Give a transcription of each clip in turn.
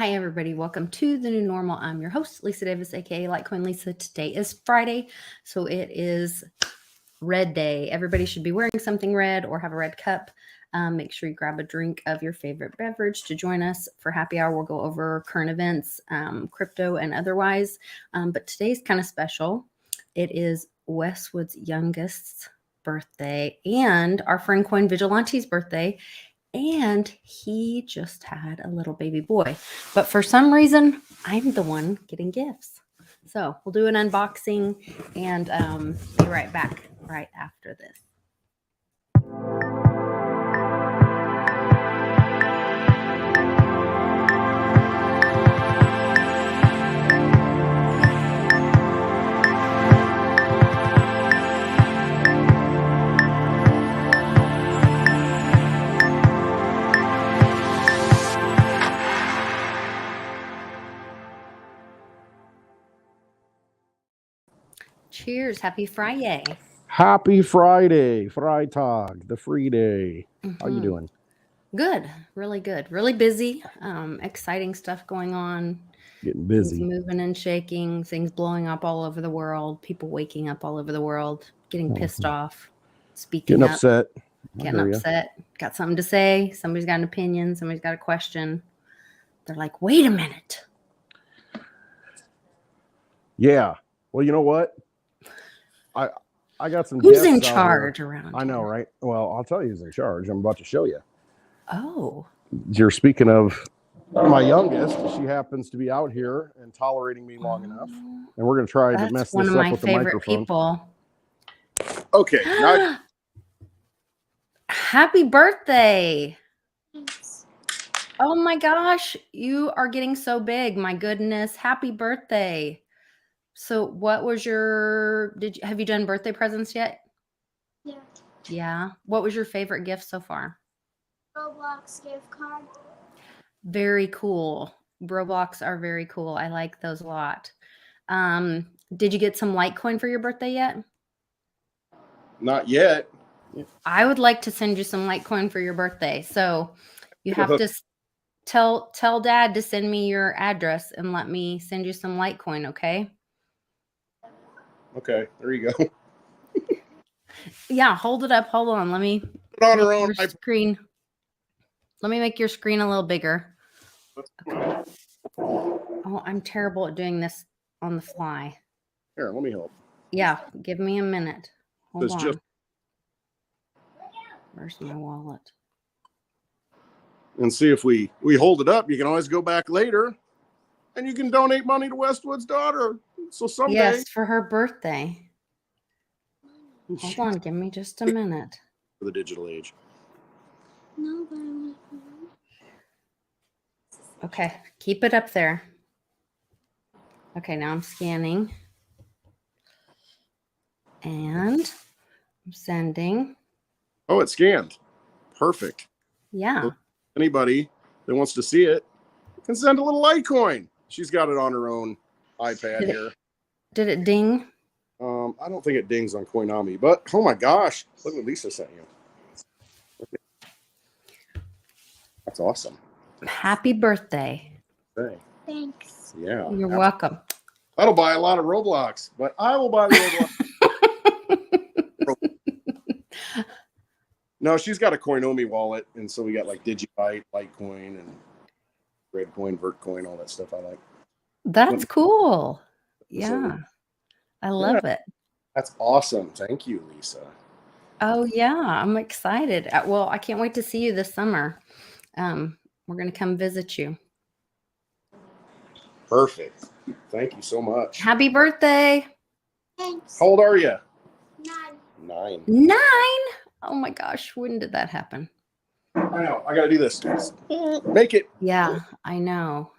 Hi, everybody. Welcome to The New Normal. I'm your host, Lisa Davis, aka Litecoin Lisa. Today is Friday, so it is red day. Everybody should be wearing something red or have a red cup. Make sure you grab a drink of your favorite beverage to join us for happy hour. We'll go over current events, crypto, and otherwise. But today's kind of special. It is Westwood's youngest's birthday and our friend Coin Vigilante's birthday. And he just had a little baby boy. But for some reason, I'm the one getting gifts. So we'll do an unboxing and be right back right after this. Cheers. Happy Friday. Happy Friday, Freitag, the free day. How you doing? Good. Really good. Really busy. Exciting stuff going on. Getting busy. Things moving and shaking, things blowing up all over the world, people waking up all over the world, getting pissed off, speaking Getting up, upset. getting upset, got something to say, somebody's got an opinion, somebody's got a question. They're like, wait a minute. Yeah. Well, you know what? I got some Who's guests in charge around I know, here? right? Well, I'll tell you who's in charge. I'm about to show you. Oh. You're speaking of my youngest. She happens to be out here and tolerating me long enough. And we're going to try to mess this up with the microphone. People. Okay. Now Happy birthday. Thanks. Oh my gosh, you are getting so big. My goodness. Happy birthday. So what was have you done birthday presents yet? Yeah. Yeah. What was your favorite gift so far? Roblox gift card. Very cool. Roblox are very cool. I like those a lot. Did you get some Litecoin for your birthday yet? Not yet. I would like to send you some Litecoin for your birthday. So you have to tell Dad to send me your address and let me send you some Litecoin, okay? Okay, there you go. Yeah, hold it up. Hold on. Let me Put on her own screen. Let me make your screen a little bigger. Okay. Oh, I'm terrible at doing this on the fly. Here, let me help. Yeah, give me a minute. Hold on. Where's my wallet? And see if we hold it up. You can always go back later, and you can donate money to Westwood's daughter. So someday, yes, for her birthday. Hold on, give me just a minute. For the digital age. No, okay, keep it up there. Okay, now I'm scanning. And I'm sending. Oh, it's scanned. Perfect. Yeah. So anybody that wants to see it can send a little Litecoin. She's got it on her own iPad here. Did it ding? I don't think it dings on Coinami, but oh my gosh, look what Lisa sent you. Okay. That's awesome. Happy birthday. Hey. Thanks. Yeah. You're welcome. That'll buy a lot of Roblox, but I will buy the Roblox. No, she's got a Coinomi wallet, and so we got like Digibyte, Litecoin, and Redcoin, Vertcoin, all that stuff I like. That's cool. Yeah. I love it. That's awesome. Thank you, Lisa. Oh, yeah. I'm excited. Well, I can't wait to see you this summer. We're going to come visit you. Perfect. Thank you so much. Happy birthday. Thanks. How old are you? 9. 9? Oh, my gosh. When did that happen? I know. I got to do this. Make it. Yeah, I know.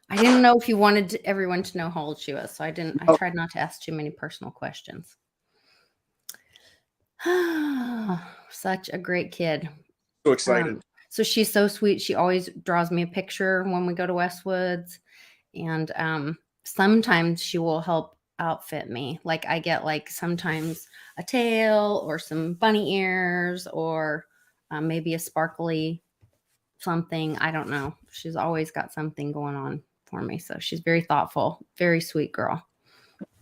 I didn't know if you wanted everyone to know how old she was, so I tried not to ask too many personal questions. Such a great kid. So excited. So she's so sweet. She always draws me a picture when we go to Westwoods, and sometimes she will help outfit me. Like I get like sometimes a tail or some bunny ears or maybe a sparkly something. I don't know. She's always got something going on for me. So she's very thoughtful, very sweet girl.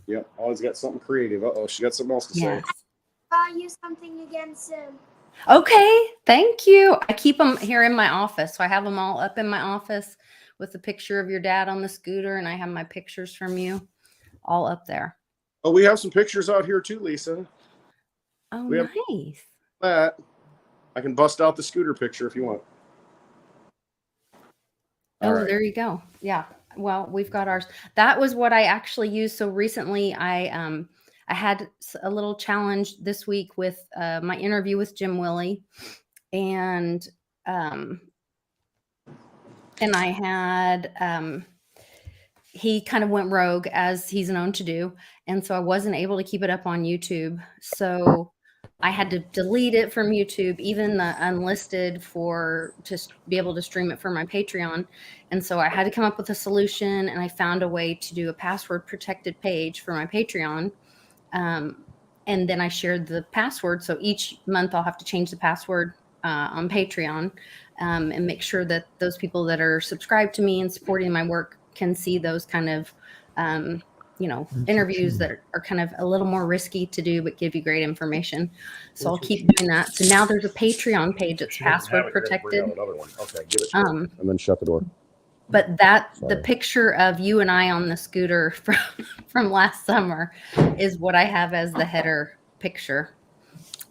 Yep, always got something creative. Uh-oh, she got something else to say. Yes. Buy you something again soon. Okay, thank you. I keep them here in my office. So I have them all up in my office with a picture of your dad on the scooter, and I have my pictures from you all up there. Oh, we have some pictures out here too, Lisa. Oh, We have nice. that. I can bust out the scooter picture if you want. Oh, All right. there you go. Yeah. Well, we've got ours. That was what I actually used. So recently I had a little challenge this week with my interview with Jim Willie, and I had he kind of went rogue, as he's known to do, and so I wasn't able to keep it up on YouTube. So I had to delete it from YouTube, even the unlisted, to be able to stream it for my Patreon. And so I had to come up with a solution, and I found a way to do a password protected page for my Patreon. And then I shared the password. So each month I'll have to change the password on Patreon, and make sure that those people that are subscribed to me and supporting my work can see those kind of interviews that are kind of a little more risky to do, but give you great information. So I'll keep doing that. So now there's a Patreon page that's password protected. Another one. Okay, give it to her, and then shut the door. But the picture of you and I on the scooter from last summer is what I have as the header picture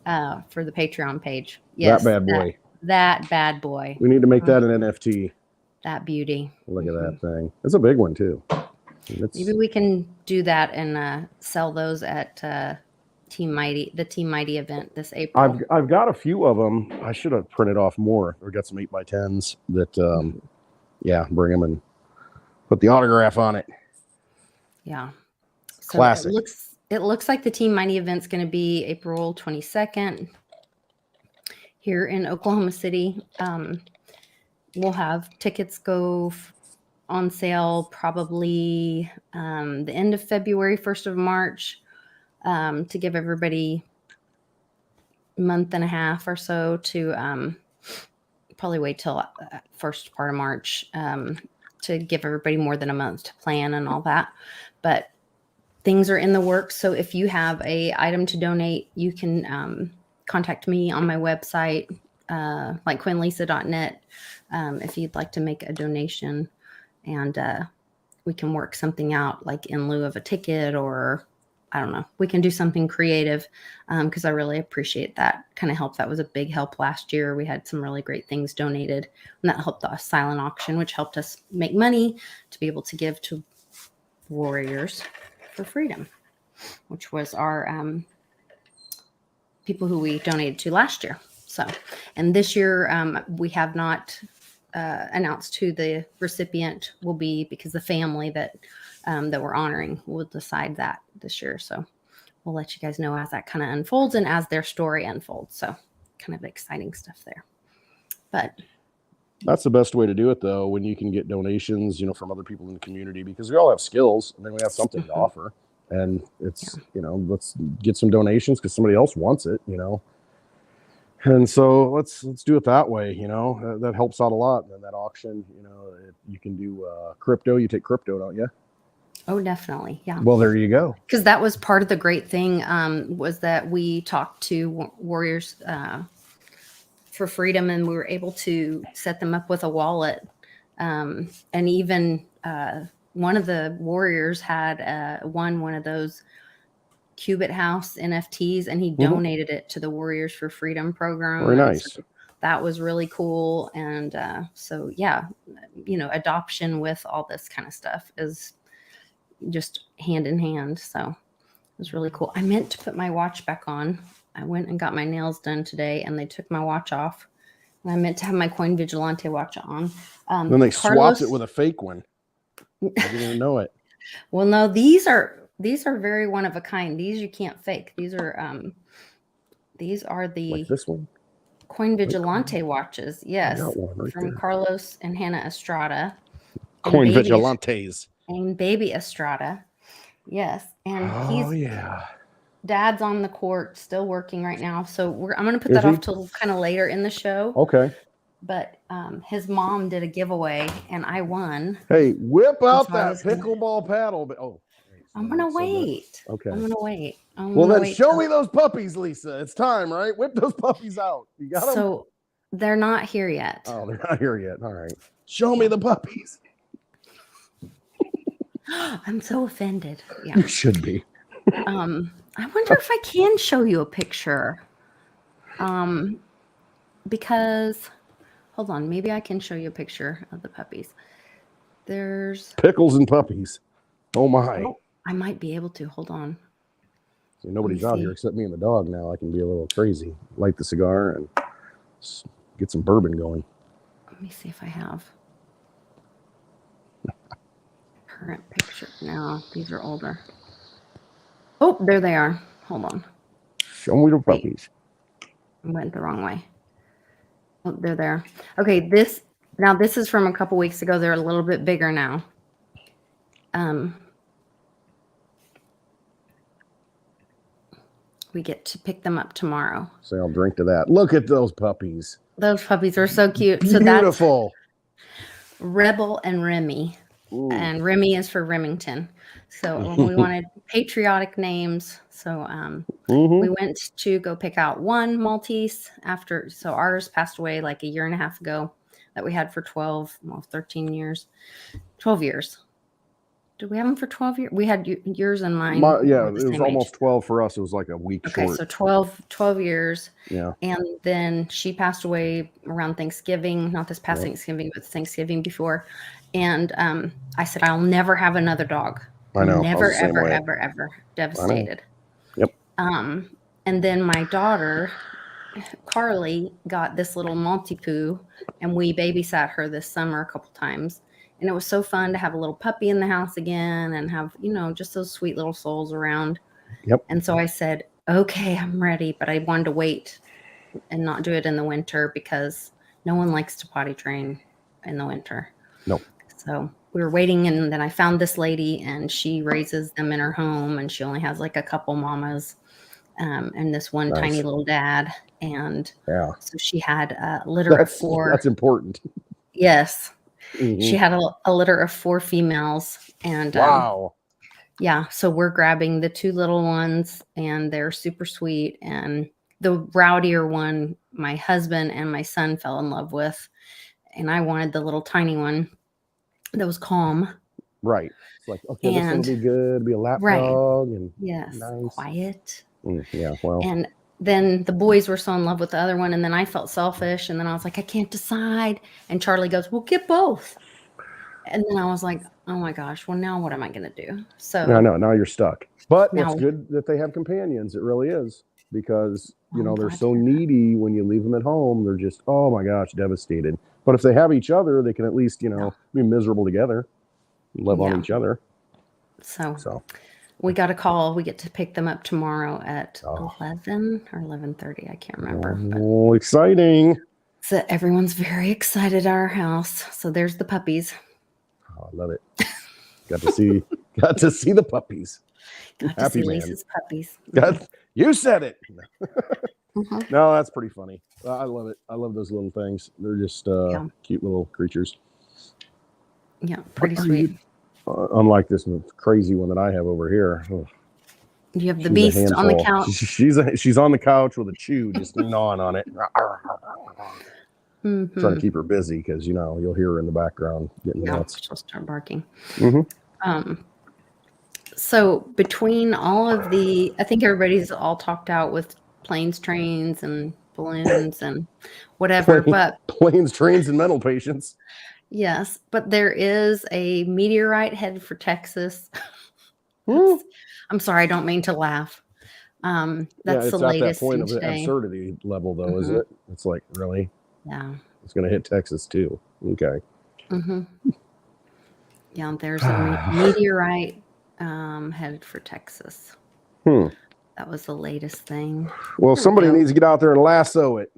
for the Patreon page. Yes, that bad boy. That bad boy. We need to make that an NFT. That beauty. Look at that thing. It's a big one too. Maybe we can do that and sell those at the Team Mighty event this April. I've got a few of them. I should have printed off more. We got some 8x10s that, bring them and put the autograph on it. Yeah. So classic. It looks like the Team Mighty event's going to be April 22nd here in Oklahoma City. We'll have tickets go on sale probably the end of February, 1st of March, to give everybody a month and a half or so to probably wait till first part of March to give everybody more than a month to plan and all that. But things are in the works. So if you have a item to donate, you can contact me on my website, litecoinlisa.net, if you'd like to make a donation. And we can work something out, like in lieu of a ticket, or I don't know. We can do something creative, because I really appreciate that kind of help. That was a big help last year. We had some really great things donated, and that helped the silent auction, which helped us make money to be able to give to Warriors for Freedom, which was our people who we donated to last year. So, and this year we have not announced who the recipient will be, because the family that we're honoring will decide that this year. So we'll let you guys know as that kind of unfolds and as their story unfolds. So kind of exciting stuff there. But that's the best way to do it, though, when you can get donations, from other people in the community, because we all have skills and then we have something to offer. And it's, let's get some donations because somebody else wants it, And so let's do it that way, that helps out a lot. And then that auction, you can do crypto. You take crypto, don't you? Oh, definitely. Yeah. Well, there you go. Because that was part of the great thing, was that we talked to Warriors for Freedom, and we were able to set them up with a wallet. And even one of the Warriors had won one of those Qubit House NFTs, and he donated it to the Warriors for Freedom program. Very nice. So that was really cool. And so, yeah, adoption with all this kind of stuff is just hand in hand. So it was really cool. I meant to put my watch back on. I went and got my nails done today, and they took my watch off. And I meant to have my Coin Vigilante watch on. Then they swapped it with a fake one. I didn't even know it. Well, no, these are very one of a kind. These you can't fake. These are the like this one? Coin Vigilante watches. Yes, right from there. Carlos and Hannah Estrada. Coin Vigilantes. And baby Estrada. Yes, and he's yeah. Dad's on the court, still working right now. So I'm going to put that off till kind of later in the show. Okay. But his mom did a giveaway and I won. Hey, whip out So I that was gonna- pickleball paddle. Oh, I'm gonna so good. wait. Okay. I'm gonna wait. Well, then show me those puppies, Lisa. It's time, right? Whip those puppies out. You got them? So they're not here yet. Oh, they're not here yet. All right. Show me the puppies. I'm so offended. Yeah. You should be. I wonder if I can show you a picture. Because hold on, maybe I can show you a picture of the puppies. There's Pickles and puppies. Oh my. Oh, I might be able to. Hold on. See, nobody's out here except me and the dog now. I can be a little crazy. Light the cigar and get some bourbon going. Let me see if I have current picture. No, these are older. Oh, there they are. Hold on. Show me the puppies. I went the wrong way. Oh, they're there. Okay, this is from a couple weeks ago. They're a little bit bigger now. We get to pick them up tomorrow. Say I'll drink to that. Look at those puppies. Those puppies are so cute. Beautiful. So that's Rebel and Remy. Ooh. And Remy is for Remington. So we wanted patriotic names. So we went to go pick out one Maltese so ours passed away like a year and a half ago that we had for 13 years, 12 years. Did we have them for 12 years? We had yours and mine. Yeah, it was almost 12 for us. It was like a week short. Okay, so 12 years. Yeah. And then she passed away around Thanksgiving, not this past Thanksgiving, but Thanksgiving before. And I said, I'll never have another dog. I know. Never, ever. Devastated. Yep. And then my daughter, Carly, got this little Maltipoo, and we babysat her this summer a couple times. And it was so fun to have a little puppy in the house again and have, just those sweet little souls around. Yep. And so I said, okay, I'm ready. But I wanted to wait and not do it in the winter because no one likes to potty train in the winter. No. So we were waiting, and then I found this lady, and she raises them in her home, and she only has like a couple mamas and this one tiny little dad. And so she had a litter of 4. That's important. Yes. Mm-hmm. She had a litter of 4 females. And wow. Yeah. So we're grabbing the 2 little ones, and they're super sweet. And the rowdier one, my husband and my son fell in love with. And I wanted the little tiny one that was calm. Right. It's like, okay, this will be good. Be a lap dog. And yes. Nice. Quiet. Yeah. Well. And then the boys were so in love with the other one. And then I felt selfish. And then I was like, I can't decide. And Charlie goes, well, get both. And then I was like, oh my gosh, well, now what am I going to do? So no, now you're stuck. But it's good that they have companions. It really is. Because, they're so needy when you leave them at home. They're just, oh my gosh, devastated. But if they have each other, they can at least, be miserable together, love on each other. So we got a call. We get to pick them up tomorrow at 11 or 11:30. I can't remember. Oh, exciting. So everyone's very excited at our house. So there's the puppies. Oh, I love it. Got to see the puppies. Got to see Lisa's puppies. You said it. Mm-hmm. No, that's pretty funny. I love it. I love those little things. They're just cute little creatures. Yeah, pretty sweet. Unlike this crazy one that I have over here. Oh, you have the beast on the couch. She's on the couch with a chew, just gnawing on it. Mm-hmm. Trying to keep her busy because you'll hear her in the background getting nuts. She'll start barking. Mm-hmm. So between all of I think everybody's all talked out with planes, trains, and balloons and whatever. But planes, trains, and mental patients. Yes, but there is a meteorite headed for Texas. I'm sorry, I don't mean to laugh. That's the latest at that point thing of today. Absurdity level, though, is it? It's like, really? Yeah. It's going to hit Texas, too. Okay. Mm-hmm. Yeah, there's a meteorite headed for Texas. That was the latest thing. Well, somebody needs to get out there and lasso it.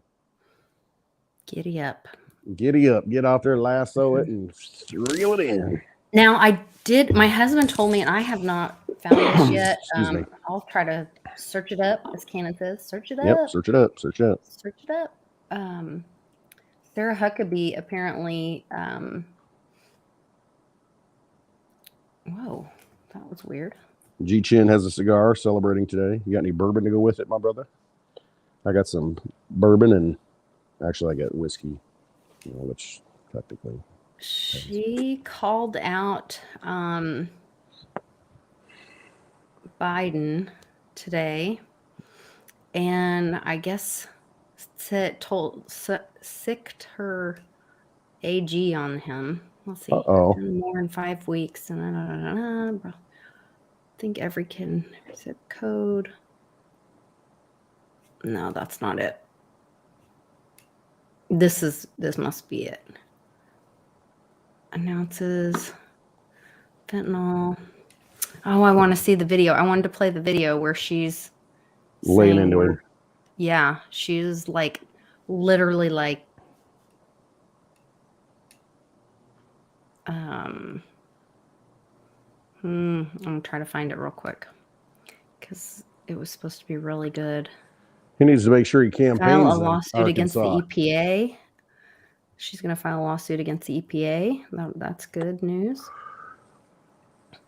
Giddy up. Giddy up. Get out there, lasso it, and reel it in. Now, my husband told me, and I have not found this yet. I'll try to search it up, as Cannon says. Search it up. Yep, search it up. Search it up. Search it up. Sarah Huckabee apparently. Whoa, that was weird. G Chin has a cigar celebrating today. You got any bourbon to go with it, my brother? I got some bourbon and actually I got whiskey, which technically. She called out Biden today, and I guess sicked her AG on him. Let's see. More in 5 weeks. I think every kid zip code. No, that's not it. This must be it. Announces fentanyl. Oh, I want to see the video. I wanted to play the video where she's laying into him. Yeah, she's like literally like I'm gonna try to find it real quick because it was supposed to be really good. He needs to make sure he campaigns. File a lawsuit against the EPA. She's going to file a lawsuit against the EPA. That's good news.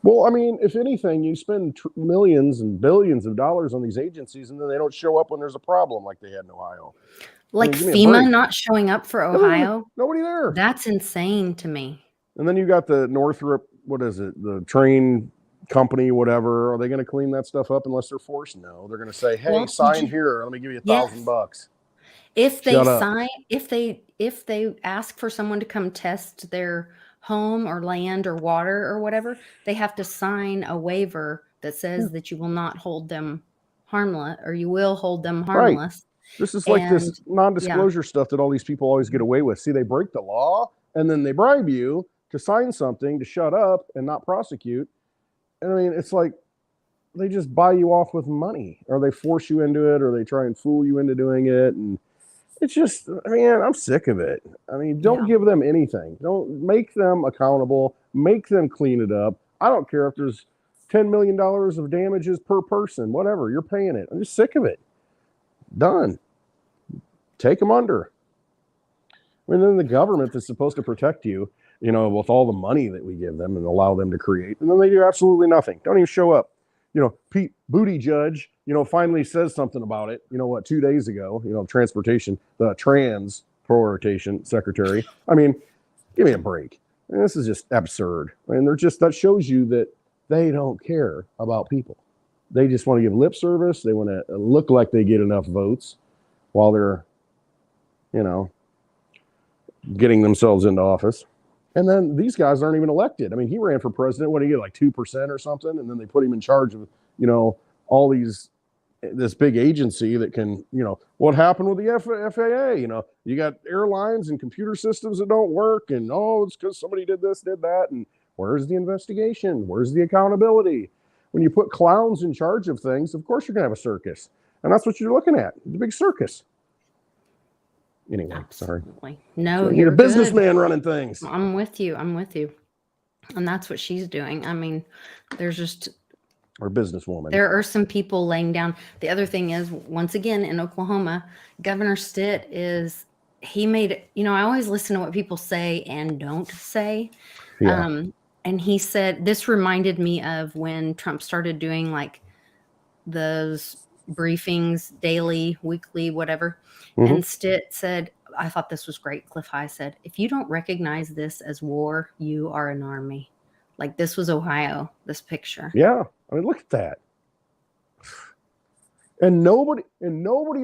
Well, I mean, if anything, you spend millions and billions of dollars on these agencies, and then they don't show up when there's a problem like they had in Ohio. Like FEMA not showing up for Ohio? Nobody there. That's insane to me. And then you got the Northrop, what is it, the train company, whatever. Are they going to clean that stuff up unless they're forced? No. They're going to say, hey, sign here. Let me give you $1,000. If they sign, if they ask for someone to come test their home or land or water or whatever, they have to sign a waiver that says that you will not hold them harmless, or you will hold them harmless. Right. This is like this non-disclosure stuff that all these people always get away with. See, they break the law and then they bribe you to sign something to shut up and not prosecute. And I mean, it's like they just buy you off with money, or they force you into it, or they try and fool you into doing it. And it's just, I mean, I'm sick of it. I mean, don't give them anything. Don't make them accountable. Make them clean it up. I don't care if there's $10 million of damages per person, whatever. You're paying it. I'm just sick of it. Done. Take them under. I mean, then the government that's supposed to protect you, with all the money that we give them and allow them to create, and then they do absolutely nothing. Don't even show up. Pete Buttigieg, finally says something about it. 2 days ago, transportation, the transportation secretary. I mean, give me a break. And this is just absurd. I mean, that shows you that they don't care about people. They just want to give lip service. They want to look like they get enough votes while they're, getting themselves into office. And then these guys aren't even elected. I mean, he ran for president. What did he get, like 2% or something? And then they put him in charge of, all this big agency that can, what happened with the FAA? You got airlines and computer systems that don't work. And, it's because somebody did this, did that. And where's the investigation? Where's the accountability? When you put clowns in charge of things, of course you're going to have a circus. And that's what you're looking at, the big circus. Anyway, absolutely. Sorry. No, so you're a businessman running things. I'm with you. And that's what she's doing. I mean, there's just... Or businesswoman. There are some people laying down. The other thing is, once again, in Oklahoma, Governor Stitt he made, I always listen to what people say and don't say. Yeah. And he said, this reminded me of when Trump started doing like those briefings, daily, weekly, whatever. Mm-hmm. And Stitt said, I thought this was great. Cliff High said, if you don't recognize this as war, you are an army. Like, this was Ohio, this picture. Yeah. I mean, look at that. And nobody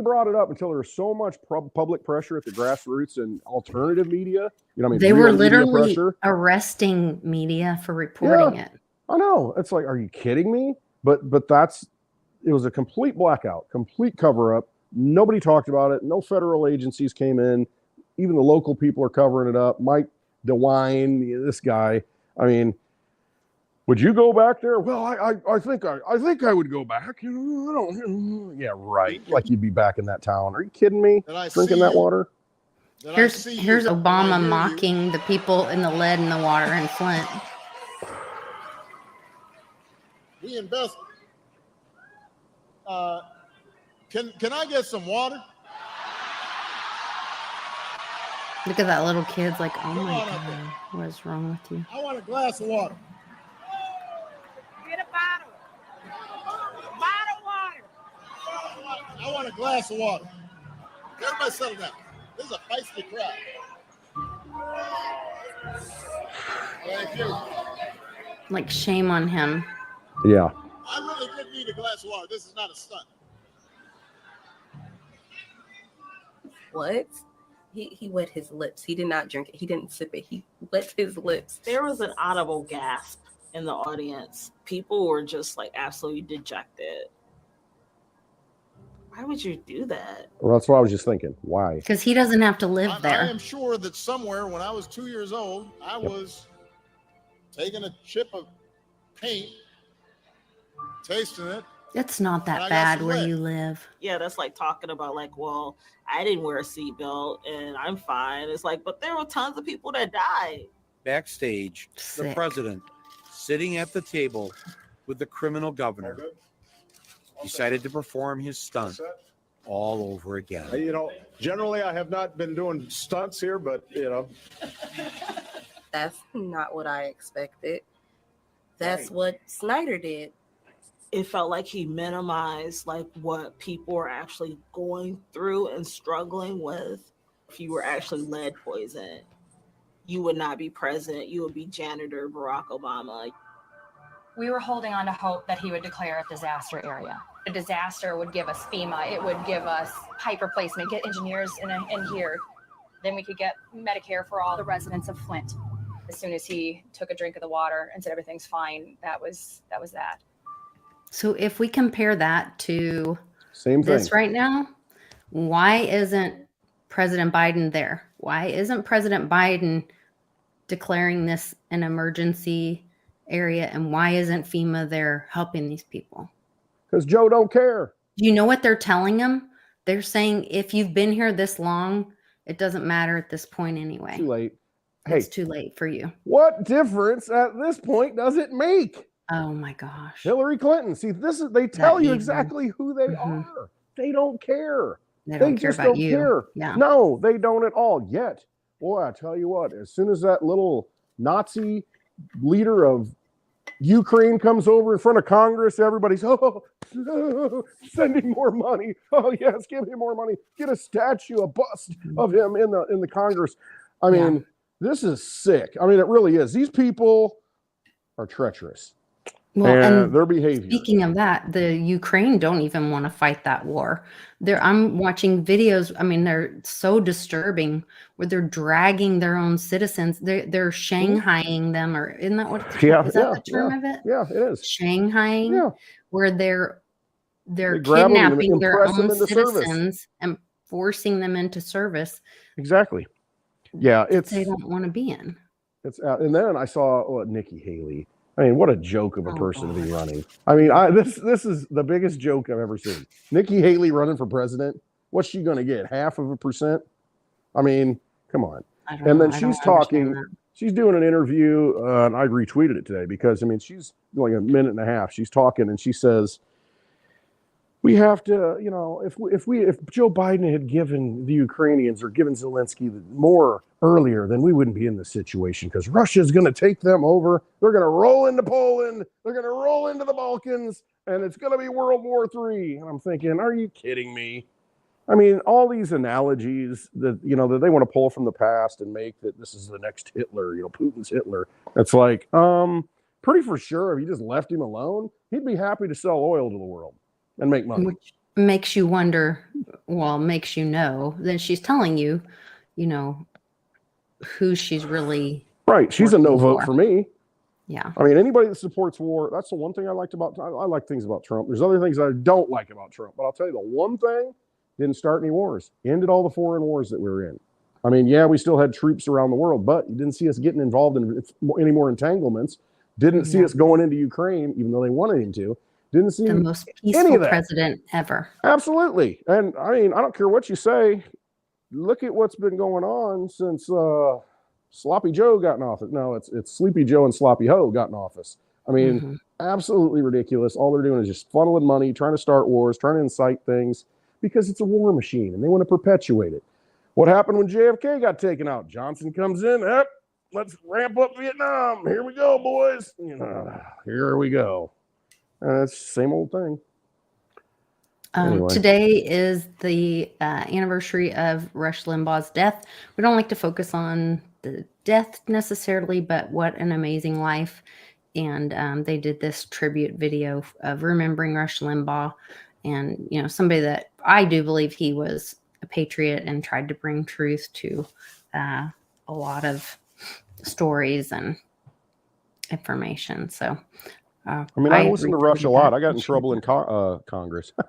brought it up until there was so much public pressure at the grassroots and alternative media. They were literally arresting media for reporting it. I know. It's like, are you kidding me? But it was a complete blackout, complete cover up. Nobody talked about it. No federal agencies came in. Even the local people are covering it up. Mike DeWine, this guy. I mean, would you go back there? Well, I think I would go back. Yeah, right. Like you'd be back in that town. Are you kidding me? Drinking that water? Here's Obama mocking the people in the lead in the water in Flint. We invest. Can I get some water? Look at that little kid's like, oh my Come on up there. God, what is wrong with you? I want a glass of water. Get a bottle. Bottle water. I want a glass of water. Everybody settle down. This is a feisty crowd. Thank you. Like, shame on him. Yeah. I really did need a glass of water. This is not a stunt. What? He wet his lips. He did not drink it. He didn't sip it. He wet his lips. There was an audible gasp in the audience. People were just like absolutely dejected. Why would you do that? Well, that's what I was just thinking. Why? Because he doesn't have to live I there. am sure that somewhere when I was 2 years old, I was taking a chip of paint, tasting it. It's not And I that got bad some where lead. you live. Yeah, that's like talking about like, well, I didn't wear a seatbelt and I'm fine. It's like, but there were tons of people that died. Backstage, the Sick. president sitting at the table with the criminal governor decided to perform his stunt all over again. You know, generally I have not been doing stunts here, but you know, That's not what I expected. That's what Snyder did. It felt like he minimized like what people are actually going through and struggling with. If you were actually lead poisoned, you would not be president. You would be janitor Barack Obama. We were holding on to hope that he would declare a disaster area. A disaster would give us FEMA. It would give us pipe replacement, get engineers in here. Then we could get Medicare for all the residents of Flint. As soon as he took a drink of the water and said everything's fine, that was that. So if we compare that to Same thing. this right now, why isn't President Biden there? Why isn't President Biden declaring this an emergency area? And why isn't FEMA there helping these people? Because Joe don't care. Do you know what they're telling them? They're saying, if you've been here this long, it doesn't matter at this point anyway. Too late. Hey, It's too late for you. what difference at this point does it make? Oh my gosh. Hillary Clinton. See, this is they tell you evil. exactly who they Mhm. are. They don't care. They don't care just about don't you. care. Yeah. No, they don't at all yet. Boy, I tell you what, as soon as that little Nazi leader of Ukraine comes over in front of Congress, everybody's sending more money. Oh yes, give him more money. Get a statue, a bust of him in the Congress. I mean, this is sick. I mean, it really is. These people are treacherous. Well, and their behavior. Speaking of that, the Ukraine don't even want to fight that war. I'm watching videos. I mean, they're so disturbing where they're dragging their own citizens. They're Shanghaiing them, or isn't that what? Is that the term of it? Yeah, it is. Shanghaiing, Yeah. where they're They grab them and kidnapping their impress them own into service. citizens and forcing them into service Exactly. Yeah, that they don't want to be in. It's and then I saw Nikki Haley. I mean, what a joke of a Oh, person to be God. running. I mean, this is the biggest joke I've ever seen. Nikki Haley running for president. What's she going to get? 0.5%? I mean, come on. I don't And know. then I she's don't understand talking. that. She's doing an interview, and I retweeted it today because I mean, she's like a minute and a half. She's talking, and she says, "We have to, you know, if Joe Biden had given the Ukrainians or given Zelensky more earlier, then we wouldn't be in this situation because Russia's going to take them over. They're going to roll into Poland. They're going to roll into the Balkans, and it's going to be World War III." And I'm thinking, are you kidding me? I mean, all these analogies that, you know, that they want to pull from the past and make that this is the next Hitler, you know, Putin's Hitler. It's like, pretty for sure if you just left him alone, he'd be happy to sell oil to the world and make money. Which makes you wonder, well, makes you know, then she's telling you, you know, who she's really. Right. She's a no working vote for. for me. Yeah. I mean, anybody that supports war, that's the one thing I liked about, I like things about Trump. There's other things I don't like about Trump, but I'll tell you the one thing, didn't start any wars, ended all the foreign wars that we were in. I mean, yeah, we still had troops around the world, but you didn't see us getting involved in any more entanglements. Didn't see us going into Ukraine, even though they wanted him to. Didn't see The most any peaceful of that. president ever. Absolutely. And I mean, I don't care what you say. Look at what's been going on since Sloppy Joe got in office. No, it's Sleepy Joe and Sloppy Ho got in office. I mean, absolutely ridiculous. All they're doing is just funneling money, trying to start wars, trying to incite things because it's a war machine and they want to perpetuate it. What happened when JFK got taken out? Johnson comes in. Yep, let's ramp up Vietnam. Here we go, boys. Here we go. It's the same old thing. Anyway. Today is the anniversary of Rush Limbaugh's death. We don't like to focus on the death necessarily, but what an amazing life. And they did this tribute video of remembering Rush Limbaugh, and somebody that I do believe he was a patriot and tried to bring truth to a lot of stories and information. So I listen to Rush a lot. I got in trouble in Congress. I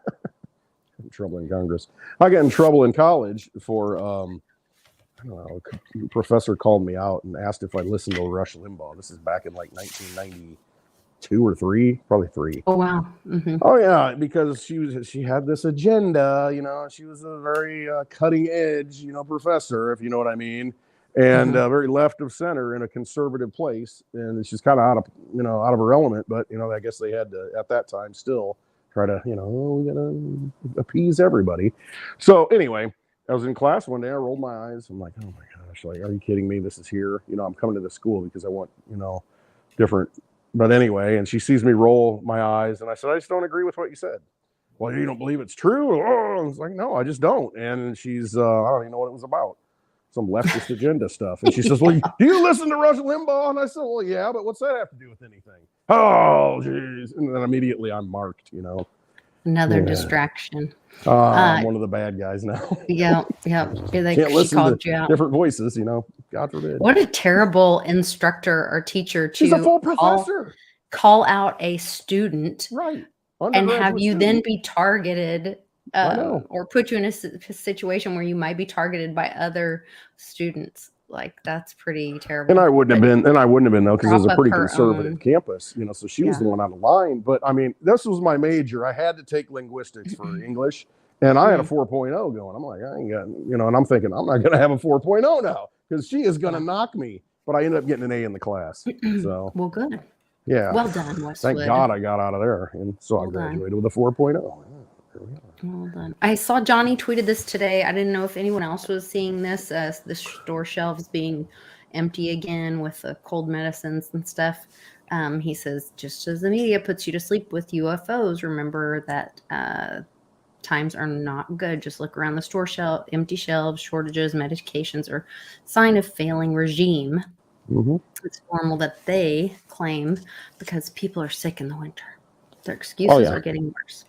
got in trouble in college for I don't know. A professor called me out and asked if I listened to Rush Limbaugh. This is back in like 1992 or 3, probably 3. Oh wow. Mm-hmm. Oh yeah, because she had this agenda. She was a very cutting edge, professor, if you know what I mean, and very left of center in a conservative place. And she's kind of out of her element. But I guess they had to at that time still try to we gotta appease everybody. So anyway. I was in class one day. I rolled my eyes. I'm like, oh my gosh, like, are you kidding me? This is here. I'm coming to the school because I want, different. But anyway, and she sees me roll my eyes, and I said, I just don't agree with what you said. Well, you don't believe it's true? Oh, I was like, no, I just don't. And she's, I don't even know what it was about. Some leftist agenda stuff. And she says, well, do you listen to Rush Limbaugh? And I said, well, yeah, but what's that have to do with anything? Oh, geez. And then immediately I'm marked, Another distraction. I'm one of the bad guys now. Yeah. Can't listen to different voices, God forbid. What a terrible instructor or teacher to She's a full professor. Call out a student, right? And have you then be targeted or put you in a situation where you might be targeted by other students. Like, that's pretty terrible. And I wouldn't have been though, because it was a pretty conservative campus, so she was the one out of line. But I mean, this was my major. I had to take linguistics for English, and I had a 4.0 going. I'm like, I ain't got, and I'm thinking I'm not going to have a 4.0 now because she is going to knock me. But I ended up getting an A in the class. So well, good. Yeah. Well done, Westwood. Thank God I got out of there, and so I graduated with a 4.0. Well done. I saw Johnny tweeted this today. I didn't know if anyone else was seeing this. The store shelves being empty again with the cold medicines and stuff. He says, just as the media puts you to sleep with UFOs, remember that times are not good. Just look around the store shelf, empty shelves, shortages, medications are sign of failing regime. Mm-hmm. It's normal that they claim because people are sick in the winter. Their excuses are getting worse.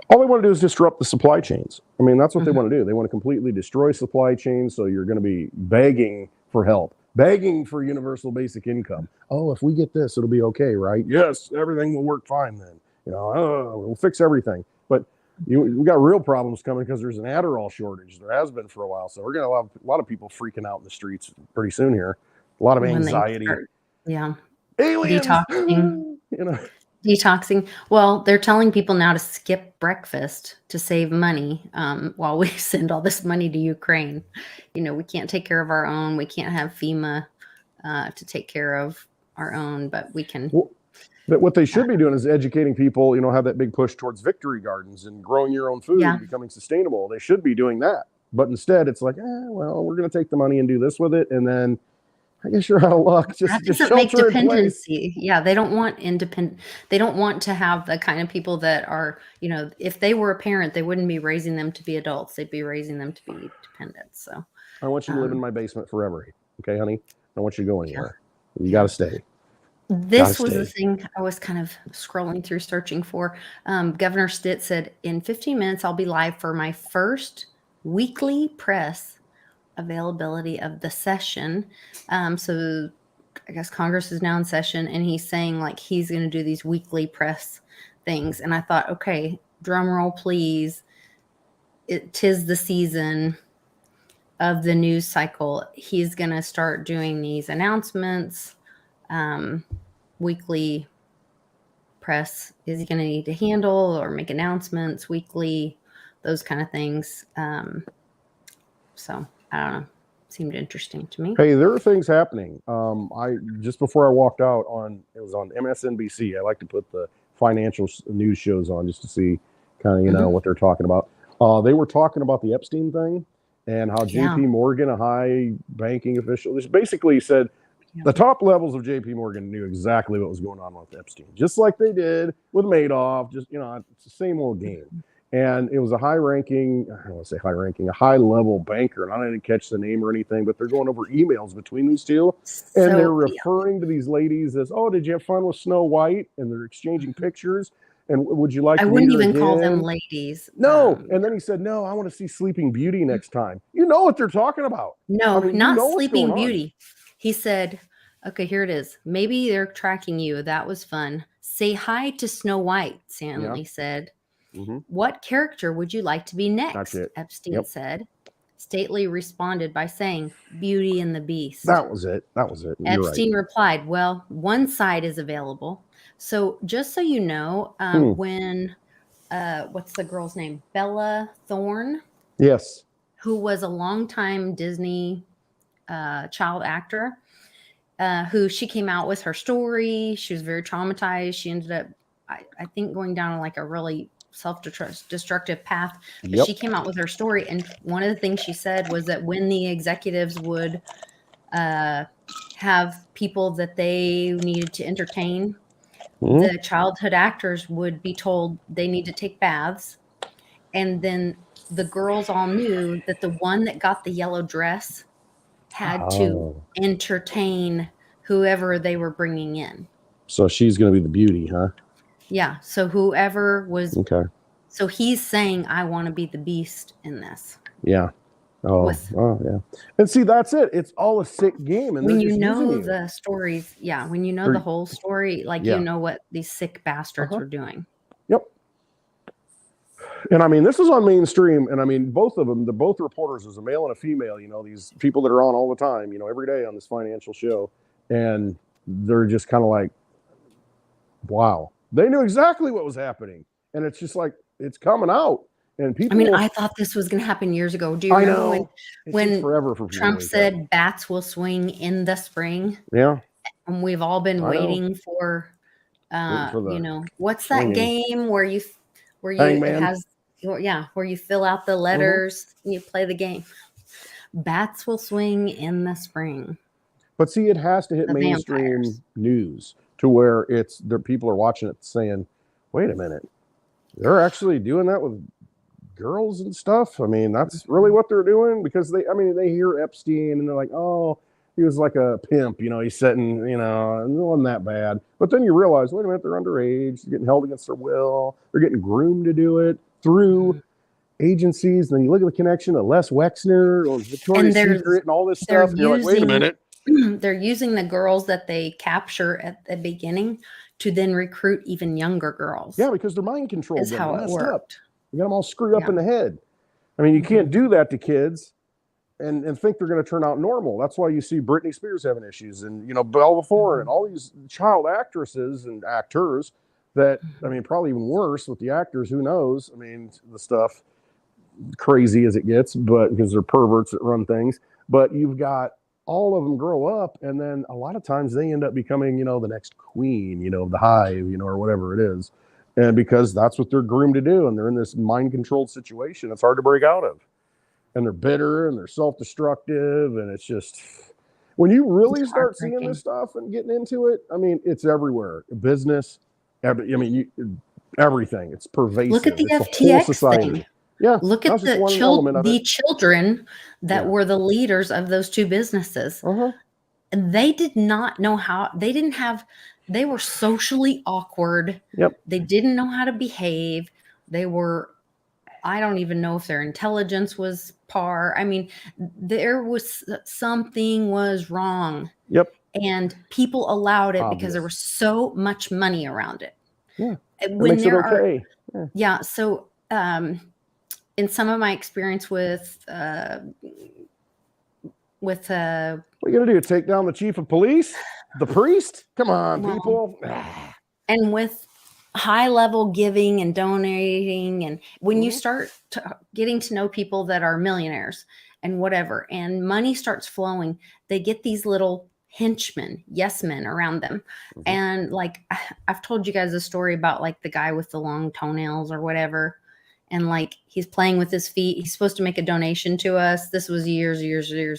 All they want to do is disrupt the supply chains. I mean, that's what they want to do. They want to completely destroy supply chains. So you're going to be begging for help, begging for universal basic income. Oh, if we get this, it'll be okay, right? Yes, everything will work fine then. We'll fix everything. But we got real problems coming because there's an Adderall shortage. There has been for a while. So we're going to have a lot of people freaking out in the streets pretty soon here. A lot of anxiety. Aliens. Detoxing. Detoxing. Well, they're telling people now to skip breakfast to save money while we send all this money to Ukraine. We can't take care of our own. We can't have FEMA to take care of our own, but we can. Well, but what they should be doing is educating people, have that big push towards victory gardens and growing your own food and becoming sustainable. They should be doing that. But instead, it's like, well, we're going to take the money and do this with it. And then I guess you're out of luck. Just make dependency. Yeah, they don't want independent. They don't want to have the kind of people that are, if they were a parent, they wouldn't be raising them to be adults. They'd be raising them to be dependent. So I want you to live in my basement forever. Okay, honey? I don't want you to go anywhere. You got to stay. This was the thing I was kind of scrolling through, searching for. Governor Stitt said, in 15 minutes, I'll be live for my first weekly press availability of the session. So I guess Congress is now in session, and he's saying like he's going to do these weekly press things. And I thought, okay, drum roll, please. 'Tis the season of the news cycle. He's going to start doing these announcements. Weekly press is he going to need to handle or make announcements weekly, those kind of things. So I don't know. Seemed interesting to me. Hey, there are things happening. I just before I walked out it was on MSNBC. I like to put the financial news shows on just to see kind of what they're talking about. They were talking about the Epstein thing, and how Yeah. JP Morgan, a high banking official, this basically said the top levels of JP Morgan knew exactly what was going on with Epstein, just like they did with Madoff. Just, it's the same old game. And it was a high-ranking, I don't want to say high-ranking, a high-level banker. And I didn't catch the name or anything, but they're going over emails between these two. And they're referring to these ladies as, oh, did you have fun with Snow White? And they're exchanging pictures. And would you like I to wouldn't meet her even call them again? ladies. No. And then he said, no, I want to see Sleeping Beauty next time. You know what they're talking about. No, I mean, not you know what's Sleeping going on. Beauty. He said, okay, here it is. Maybe they're tracking you. That was fun. Say hi to Snow White, Stanley said. Mhm. What character would you like to be next? That's it. Epstein said. Stately responded by saying, Beauty and the Beast. That was it. That was it. You're Epstein replied, well, one side is available. So just so you know, when, what's the girl's name? Bella Thorne, Yes. who was a longtime Disney child actor, who she came out with her story. She was very traumatized. She ended up, I think, going down like a really self-destructive path. But she came out with her story. And one of the things she said was that when the executives would have people that they needed to entertain, the childhood actors would be told they need to take baths. And then the girls all knew that the one that got the yellow dress had to entertain whoever they were bringing in. So she's going to be the beauty, huh? Yeah. So whoever was. Okay. So he's saying, I want to be the beast in this. Yeah. Oh, yeah. And see, that's it. It's all a sick game. And when they're you just know using the stories, when you know the whole story, like you know what these sick bastards were doing. Yep. And I mean, this is on mainstream. And I mean, both of them, they're both reporters, there's a male and a female, these people that are on all the time, every day on this financial show. And they're just kind of like, wow, they knew exactly what was happening. And it's just like, it's coming out. And people, I thought this was going to happen years ago. Do you remember when forever for Trump said bats will swing in the spring? Yeah. And we've all been waiting for what's that game where you Hangman. where you fill out the letters and you play the game. Bats will swing in the spring. But see, it has to hit mainstream news to where people are watching it saying, wait a minute, they're actually doing that with girls and stuff. I mean, that's really what they're doing, because they hear Epstein and they're like, oh, he was like a pimp, he's sitting, and it wasn't that bad. But then you realize, wait a minute, they're underage, they're getting held against their will, they're getting groomed to do it through agencies. And then you look at the connection to Les Wexner or Victoria's Secret and all this stuff. And you're like, wait a minute. They're using the girls that they capture at the beginning to then recruit even younger girls. Yeah, because they're mind controlled. Is how it worked. You got them all screwed up in the head. I mean, you can't do that to kids and think they're going to turn out normal. That's why you see Britney Spears having issues, and Bella Thorne and all these child actresses and actors that, probably even worse with the actors. Who knows? I mean, the stuff crazy as it gets, but because they're perverts that run things. But you've got all of them grow up, and then a lot of times they end up becoming, the next queen, of the hive, or whatever it is. And because that's what they're groomed to do, and they're in this mind-controlled situation, it's hard to break out of. And they're bitter, and they're self-destructive, and it's just, when you really start seeing this stuff and getting into it, it's everywhere. Business, everything. It's pervasive. Look at the it's FTX thing. Yeah. Look at the children that were the leaders of those two businesses. And they did not know how, they were socially awkward. Yep. They didn't know how to behave. I don't even know if their intelligence was par. Something was wrong. Yep. And people allowed it because there was so much money around it. Yeah. When makes it okay. So, in some of my experience with what are you gonna do? Take down the chief of police? The priest? Come on, people. And with high level giving and donating, and when you start getting to know people that are millionaires and whatever, and money starts flowing, they get these little henchmen, yes men around them. And like I've told you guys a story about like the guy with the long toenails or whatever. and like he's playing with his feet. He's supposed to make a donation to us. This was years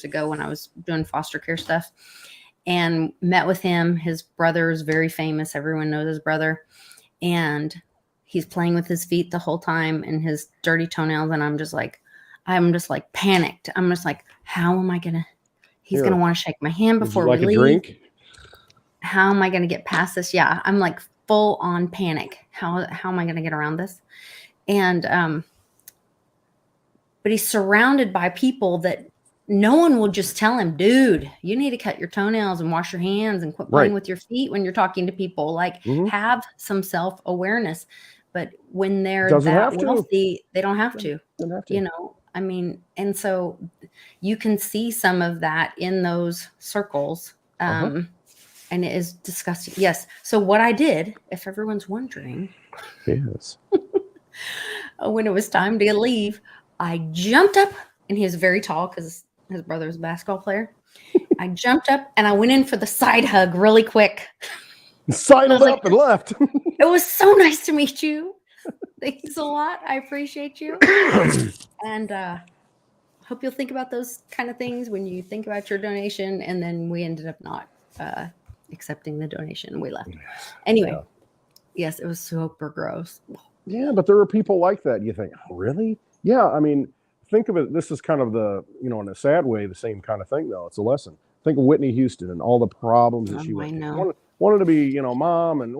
ago when I was doing foster care stuff, and met with him. His brother is very famous. Everyone knows his brother, and he's playing with his feet the whole time and his dirty toenails. And I'm just like panicked. I'm just like, how am I gonna? He's gonna want to shake my hand before we leave. Drink? How am I gonna get past this? Yeah, I'm like full on panic. How am I gonna get around this? And but he's surrounded by people that no one will just tell him, dude, you need to cut your toenails and wash your hands and quit playing with your feet when you're talking to people. Like, have some self-awareness. But when they're that wealthy, they don't have to. You know, I mean, and so you can see some of that in those circles. And it is disgusting. Yes. So what I did, if everyone's wondering, yes, when it was time to leave, I jumped up, and he was very tall because his brother was a basketball player. I jumped up and I went in for the side hug really quick. Sidled up and left. It was so nice to meet you. Thanks a lot. I appreciate you. And hope you'll think about those kind of things when you think about your donation. And then we ended up not accepting the donation. We left. Anyway, yes, it was super gross. Yeah, but there are people like that. You think, oh, really? Yeah, I mean, think of it. This is kind of the, you know, in a sad way, the same kind of thing, though. It's a lesson. Think of Whitney Houston and all the problems that she went through. Wanted to be, you know, mom, and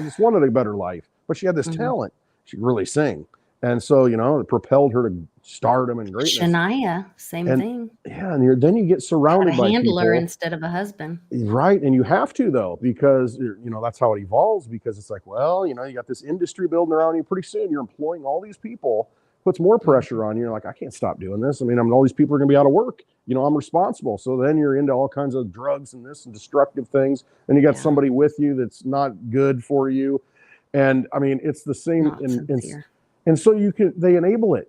just wanted a better life. But she had this talent. She could really sing. And so, you know, it propelled her to stardom and greatness. Shania, same thing. Yeah, and then you get surrounded by handler people. Instead of a husband. Right, and you have to, though, because, you know, that's how it evolves, because it's like, well, you know, you got this industry building around you. Pretty soon you're employing all these people, puts more pressure on you. You're like, I can't stop doing this. I mean, all these people are going to be out of work. You know, I'm responsible. So then you're into all kinds of drugs and this and destructive things. And you got somebody with you that's not good for you. And I mean, it's the same. And so they enable it.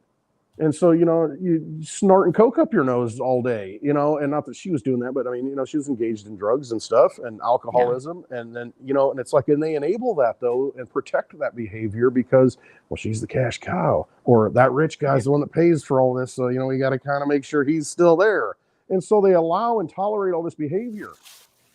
And so, you know, you snort and coke up your nose all day, you know, and not that she was doing that, but I mean, you know, she was engaged in drugs and stuff and alcoholism. And then, you know, and it's like, and they enable that, though, and protect that behavior because, well, she's the cash cow, or that rich guy's the one that pays for all this. So, you know, we got to kind of make sure he's still there. And so they allow and tolerate all this behavior.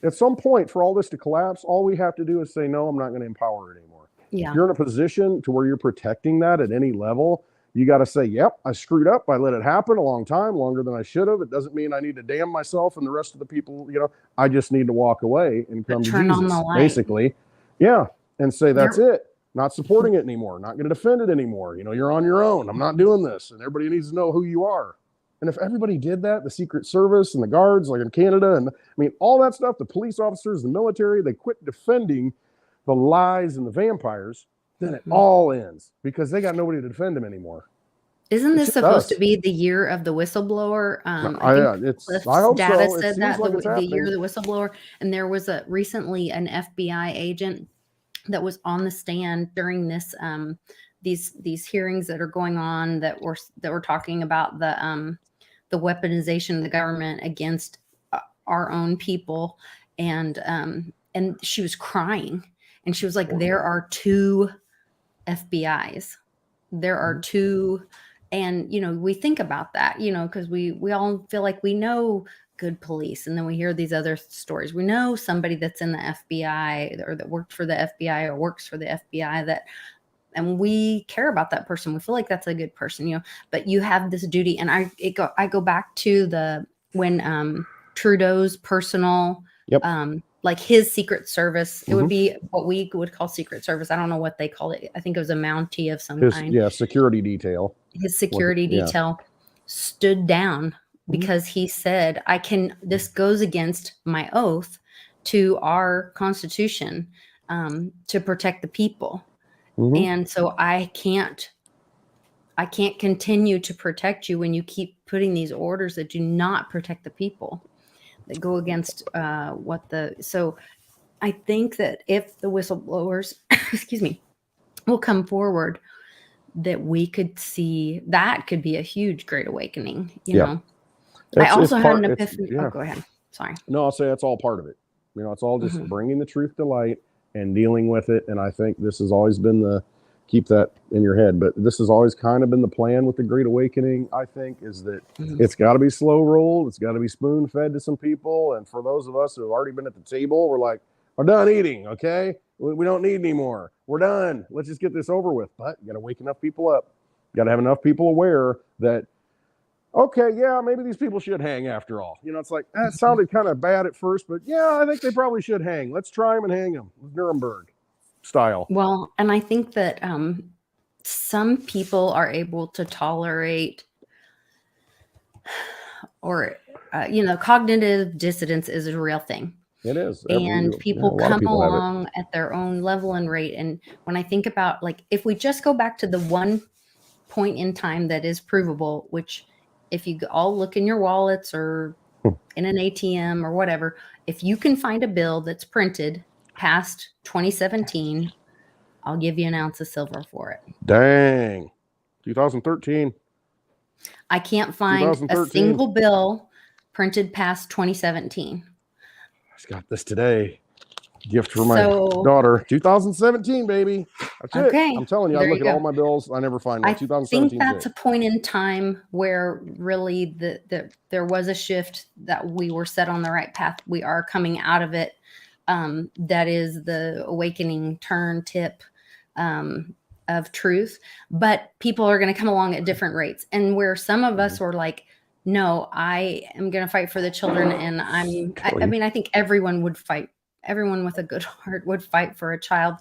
At some point, for all this to collapse, all we have to do is say, no, I'm not going to empower it anymore. Yeah. If you're in a position to where you're protecting that at any level, you got to say, yep, I screwed up. I let it happen a long time, longer than I should have. It doesn't mean I need to damn myself and the rest of the people, you know, I just need to walk away and come to Jesus, basically. Yeah. And say, that's it. Not supporting it anymore. Not going to defend it anymore. You know, you're on your own. I'm not doing this. And everybody needs to know who you are. And if everybody did that, the Secret Service and the guards, like in Canada, and I mean, all that stuff, the police officers, the military, they quit defending the lies and the vampires, then it all ends because they got nobody to defend them anymore. Isn't this supposed to be the year of the whistleblower? I hope data said that the year of the whistleblower. And there was recently an FBI agent that was on the stand during this these hearings that are going on that were talking about the weaponization of the government against our own people, and she was crying, and she was like, "There are two FBIs. There are two." And, you know, we think about that, you know, because we all feel like we know good police. And then we hear these other stories. We know somebody that's in the FBI or that worked for the FBI or works for the FBI and we care about that person. We feel like that's a good person, you know, but you have this duty. And I go back to when Trudeau's personal, like his Secret Service, it would be what we would call Secret Service. I don't know what they call it. I think it was a Mountie of some kind. Yeah, security detail. His security detail stood down because he said, this goes against my oath to our Constitution to protect the people. And so I can't continue to protect you when you keep putting these orders that do not protect the people, that go against so I think that if the whistleblowers, will come forward, that we could see that could be a huge great awakening, you know. I also had an epiphany. Oh, go ahead. Sorry. No, I'll say that's all part of it. You know, it's all just bringing the truth to light and dealing with it. And I think this has always been keep that in your head. But this has always kind of been the plan with the Great Awakening, I think, is that it's got to be slow rolled. It's got to be spoon fed to some people. And for those of us who have already been at the table, we're like, we're done eating. Okay. We don't need any more. We're done. Let's just get this over with. But you got to wake enough people up. You got to have enough people aware that, okay, yeah, maybe these people should hang after all. You know, it's like, that sounded kind of bad at first, but yeah, I think they probably should hang. Let's try them and hang them. Nuremberg style. Well, and I think that some people are able to tolerate or, cognitive dissonance is a real thing. It is. And people come along at their own level and rate. And when I think about, like, if we just go back to the one point in time that is provable, which if you all look in your wallets or in an ATM or whatever, if you can find a bill that's printed past 2017, I'll give you an ounce of silver for it. Dang. 2013. I can't find a single bill printed past 2017. I just got this today. Gift for my daughter. 2017, baby. That's okay. It. I'm telling you, I look at all my bills. I never find one. 2017. I think that's a point in time where really there was a shift, that we were set on the right path. We are coming out of it. That is the awakening tip of truth. But people are going to come along at different rates. And where some of us were like, no, I am going to fight for the children. And I think everyone would fight. Everyone with a good heart would fight for a child,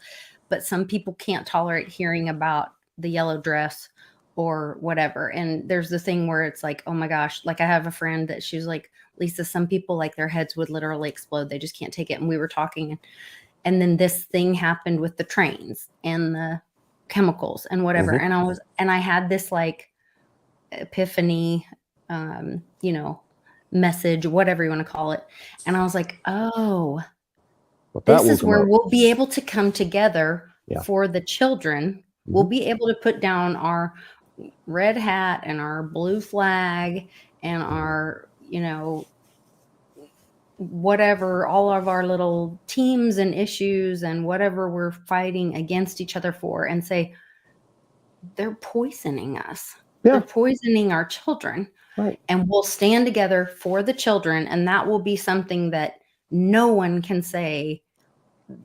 but some people can't tolerate hearing about the yellow dress or whatever. And there's the thing where it's like, oh my gosh, like I have a friend that she was like, Lisa, some people, like, their heads would literally explode. They just can't take it. And we were talking, and then this thing happened with the trains and the chemicals and whatever. And I had this like epiphany, message, whatever you want to call it. And I was like, oh, this is where we'll be able to come together for the children. We'll be able to put down our red hat and our blue flag and our, whatever, all of our little teams and issues and whatever we're fighting against each other for, and say, they're poisoning us. Yeah. They're poisoning our children. Right. And we'll stand together for the children. And that will be something that no one can say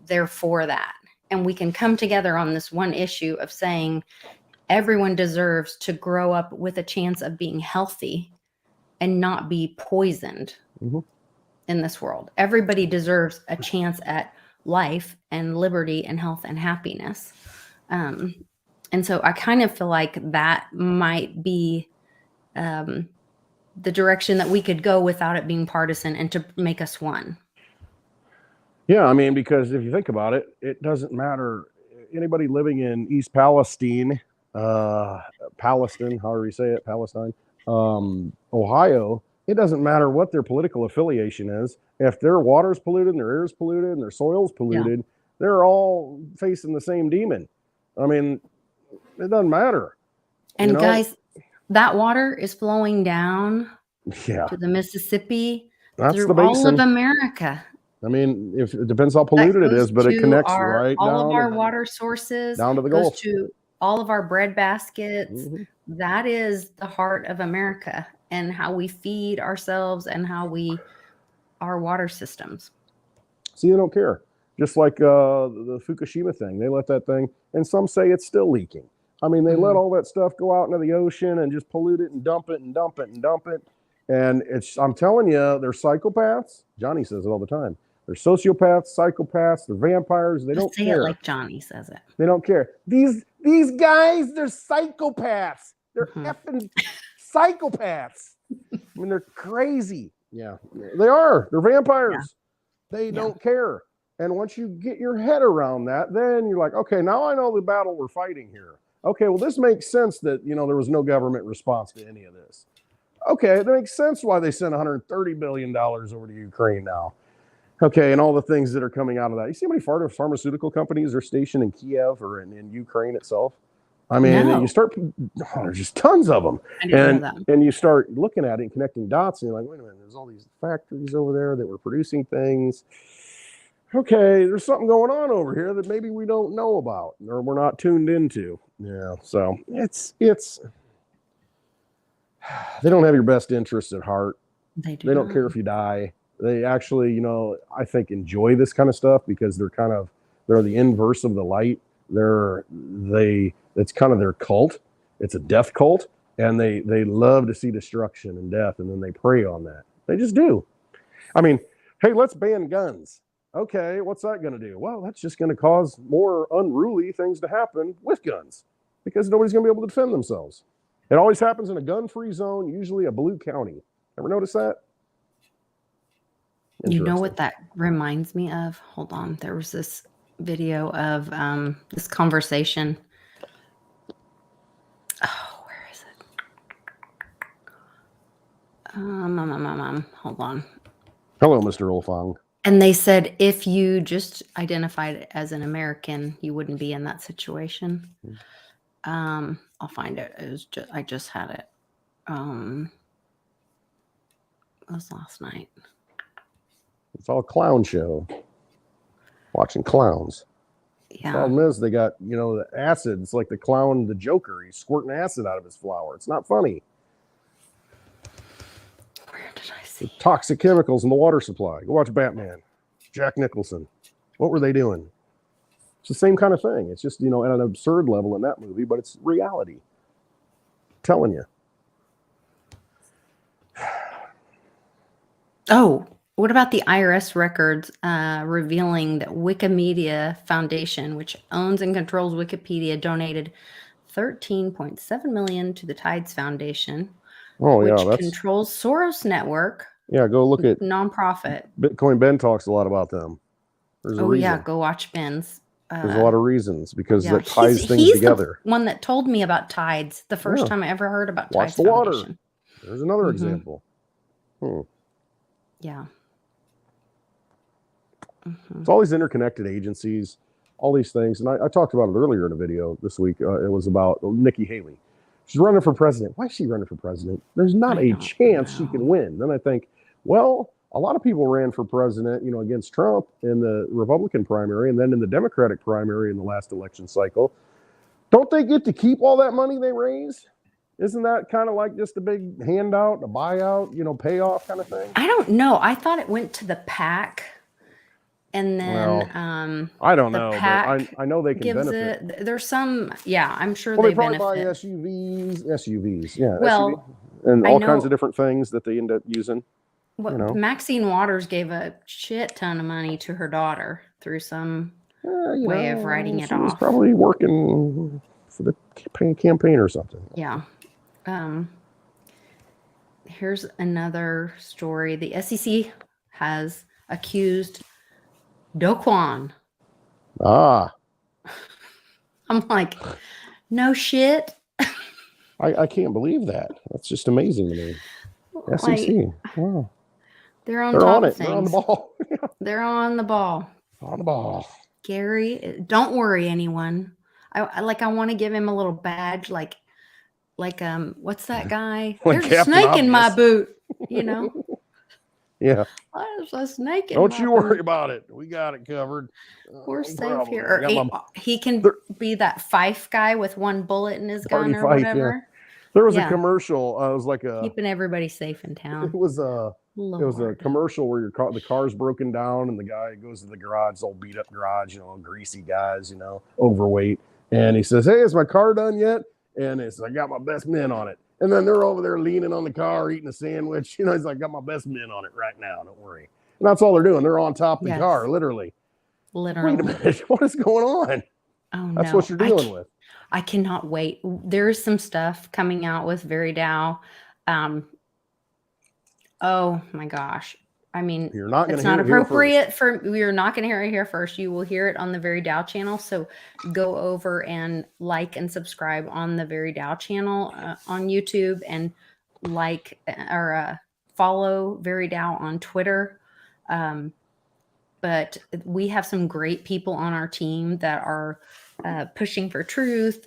they're for that. And we can come together on this one issue of saying everyone deserves to grow up with a chance of being healthy and not be poisoned in this world. Everybody deserves a chance at life and liberty and health and happiness. And so I kind of feel like that might be the direction that we could go without it being partisan, and to make us one. Yeah, I mean, because if you think about it, it doesn't matter. Anybody living in East Palestine, Palestine, however you say it, Palestine, Ohio, it doesn't matter what their political affiliation is. If their water's polluted and their air's polluted and their soil's polluted, they're all facing the same demon. I mean, it doesn't matter. And guys, that water is flowing down to the Mississippi. That's through the basin. All of America. I mean, if it depends how polluted it is, but it connects right all down of our water sources, down to the Gulf, to all of our bread baskets. That is the heart of America, and how we feed ourselves and how our water systems. See, they don't care. Just like the Fukushima thing, they let that thing, and some say it's still leaking. I mean, they let all that stuff go out into the ocean and just pollute it and dump it and dump it and dump it. And I'm telling you, they're psychopaths. Johnny says it all the time. They're sociopaths, psychopaths, they're vampires. They don't say care. It like Johnny says it. They don't care. These guys, they're psychopaths. They're effing psychopaths. I mean, they're crazy. Yeah, they are. They're vampires. Yeah. They don't care. And once you get your head around that, then you're like, okay, now I know the battle we're fighting here. Okay, well, this makes sense that, there was no government response to any of this. Okay, it makes sense why they sent $130 billion over to Ukraine now. Okay, and all the things that are coming out of that. You see how many pharmaceutical companies are stationed in Kiev or in Ukraine itself? I mean, you start, there's just tons of them. And you start looking at it and connecting dots, and you're like, wait a minute, there's all these factories over there that were producing things. okay, there's something going on over here that maybe we don't know about or we're not tuned into. Yeah, so it's they don't have your best interests at heart. They do. They don't care if you die. They actually, I think enjoy this kind of stuff because they're the inverse of the light. It's kind of their cult. It's a death cult, and they love to see destruction and death, and then they prey on that. They just do. I mean, hey, let's ban guns. Okay, what's that going to do? Well, that's just going to cause more unruly things to happen with guns because nobody's going to be able to defend themselves. It always happens in a gun-free zone, usually a blue county. Ever notice that? You know what that reminds me of? Hold on. There was this video of this conversation. Oh, where is it? Hold on. Hello, Mr. Olfong. And they said if you just identified as an American, you wouldn't be in that situation. I'll find it. I just had it. It was last night. It's all a clown show. Watching clowns. Yeah. Problem is, they got, the acid. It's like the clown, the Joker. He's squirting acid out of his flower. It's not funny. Where did I see? The toxic chemicals in the water supply. Go watch Batman. Jack Nicholson. What were they doing? It's the same kind of thing. It's just, at an absurd level in that movie, but it's reality. I'm telling you. Oh, what about the IRS records revealing that Wikimedia Foundation, which owns and controls Wikipedia, donated $13.7 million to the Tides Foundation, which controls Soros Network. Yeah, go look at nonprofit. Bitcoin Ben talks a lot about them. There's a reason. Yeah, go watch Ben's. There's a lot of reasons because that ties things together. The one that told me about Tides the first time I ever heard about Watch Tides the water. Foundation. There's another example. Yeah. It's all these interconnected agencies, all these things. And I talked about it earlier in a video this week. It was about Nikki Haley. She's running for president. Why is she running for president? There's not a chance she can win. Then I think, well, a lot of people ran for president, against Trump in the Republican primary and then in the Democratic primary in the last election cycle. Don't they get to keep all that money they raise? Isn't that kind of like just a big handout, a buyout, payoff kind of thing? I don't know. I thought it went to the PAC. And then I don't know, but I know they can benefit. There's some, I'm sure they benefit. Probably buy SUVs, yeah. Well, and all kinds of different things that they end up using. Maxine Waters gave a shit ton of money to her daughter through some way of writing it off. She was probably working for the campaign or something. Yeah. Here's another story. The SEC has accused Do Kwon. I'm like, no shit. I can't believe that. That's just amazing to me. SEC. Wow. They're on top of things. They're on the ball. They're on the ball. On the ball. Gary, don't worry, anyone. I want to give him a little badge, like what's that guy? There's a snake in my boot, Yeah. There's a snake in Don't you worry about it. We got it covered. We're safe here. Or he can be that Fife guy with one bullet in his gun or whatever. Yeah. There was a commercial. It was like keeping everybody safe in town. It was a commercial where the car's broken down and the guy goes to the garage, old beat up garage, greasy guys, overweight, and he says, "Hey, is my car done yet?" And it's, "I got my best men on it." And then they're over there leaning on the car, eating a sandwich. He's like, "Got my best men on it right now. Don't worry." And that's all they're doing. They're on top of the car, literally. Wait a minute. What is going on? Oh, that's what you're dealing with. I cannot wait. There is some stuff coming out with VeriDAO. Oh my gosh. I mean, it's not appropriate you're not going to hear it here first. You will hear it on the VeriDAO channel. So go over and like and subscribe on the VeriDAO channel on YouTube and follow VeriDAO on Twitter. But we have some great people on our team that are pushing for truth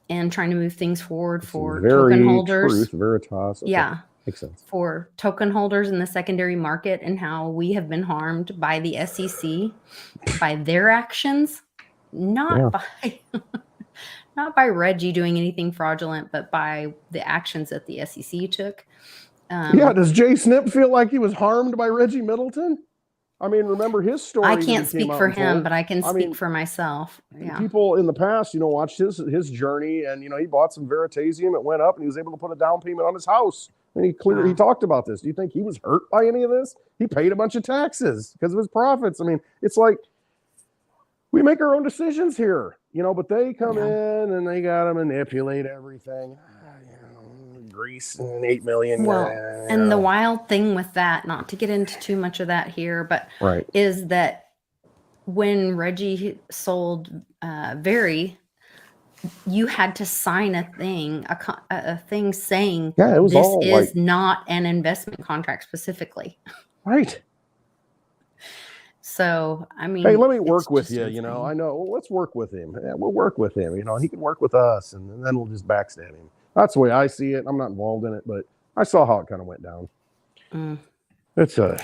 and trying to move things forward for token holders. Veritas. Okay. Yeah. Makes sense. for token holders in the secondary market and how we have been harmed by the SEC, by their actions, not by not by Reggie doing anything fraudulent, but by the actions that the SEC took. Does Jay Snip feel like he was harmed by Reggie Middleton? I mean, remember his story. I can't speak for him, but I can speak mean, for myself. Yeah. People in the past, watched his journey, and he bought some Veritasium. It went up, and he was able to put a down payment on his house. And he talked about this. Do you think he was hurt by any of this? He paid a bunch of taxes because of his profits. I mean, it's like we make our own decisions here, but they come in and they got to manipulate everything. Greece and 8 million. Well, and the wild thing with that, not to get into too much of that here, but is that when Reggie sold Very, you had to sign a thing saying this is not an investment contract specifically. Right. So, I mean, hey, let me work with you. I know. Well, let's work with him. Yeah, we'll work with him. He can work with us, and then we'll just backstab him. That's the way I see it. I'm not involved in it, but I saw how it kind of went down. It's your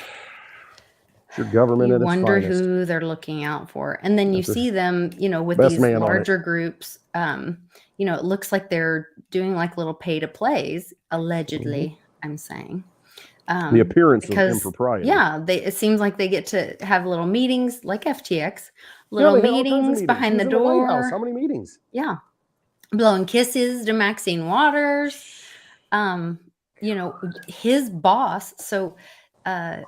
government. You wonder who they're looking out for, and then you see them, with these larger groups. It looks like they're doing like little pay to plays. Allegedly, I'm saying. The appearance of impropriety. Yeah, it seems like they get to have little meetings like FTX, little meetings behind the door. How many meetings? Yeah. Blowing kisses to Maxine Waters, his boss. So, the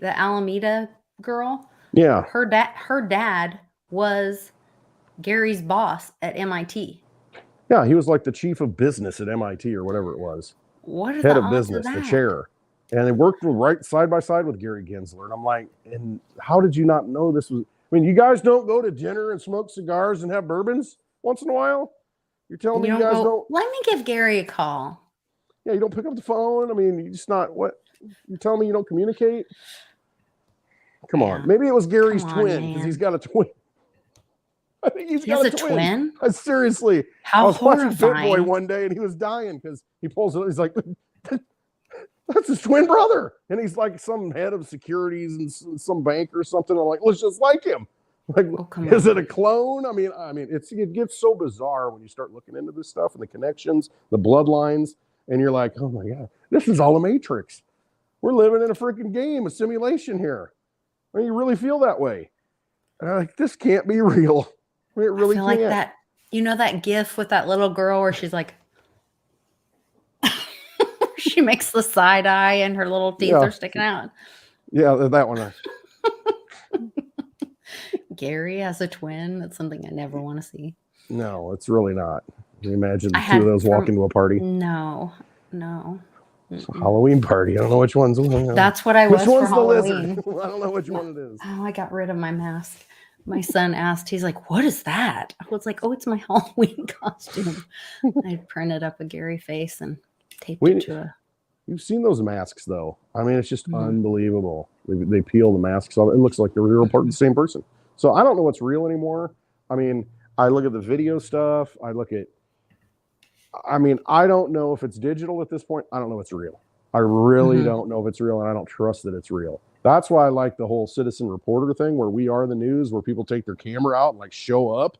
Alameda girl. Yeah. Her dad was Gary's boss at MIT. Yeah, he was like the chief of business at MIT or whatever it was. What are head the of odds business, of the that? chair. And they worked right side by side with Gary Gensler. And I'm like, and how did you not know this was? I mean, you guys don't go to dinner and smoke cigars and have bourbons once in a while? You're telling me you guys don't? Let me give Gary a call. Yeah, you don't pick up the phone. I mean, you just not what? You're telling me you don't communicate? Come on. Maybe it was Gary's twin because he's got a twin. I think he's got a twin. Seriously. How I was watching Fit horrifying. Boy one day and he was dying because he pulls it. He's like, that's his twin brother. And he's like some head of securities in some bank or something. I'm like, looks just like him. Like, is it a clone? I mean, it gets so bizarre when you start looking into this stuff and the connections, the bloodlines, and you're like, oh my God, this is all a matrix. We're living in a freaking game, a simulation here. I mean, you really feel that way. And I'm like, this can't be real. I mean, it really can't. Like that, that gif with that little girl where she's like, she makes the side eye and her little teeth are sticking out. Yeah, that one. Gary has a twin. That's something I never want to see. No, it's really not. Can you imagine the two of those walk into a party? No. It's a Halloween party. I don't know which one's. That's what I was for Which one's Halloween. the lizard? I don't know which one it is. Oh, I got rid of my mask. My son asked, he's like, what is that? I was like, oh, it's my Halloween costume. I printed up a Gary face and taped it to a... You've seen those masks, though. I mean, it's just unbelievable. They peel the masks off. It looks like they're the same person. So I don't know what's real anymore. I mean, I look at the video stuff. I don't know if it's digital at this point. I don't know if it's real. I really don't know if it's real, and I don't trust that it's real. That's why I like the whole citizen reporter thing where we are the news, where people take their camera out and like show up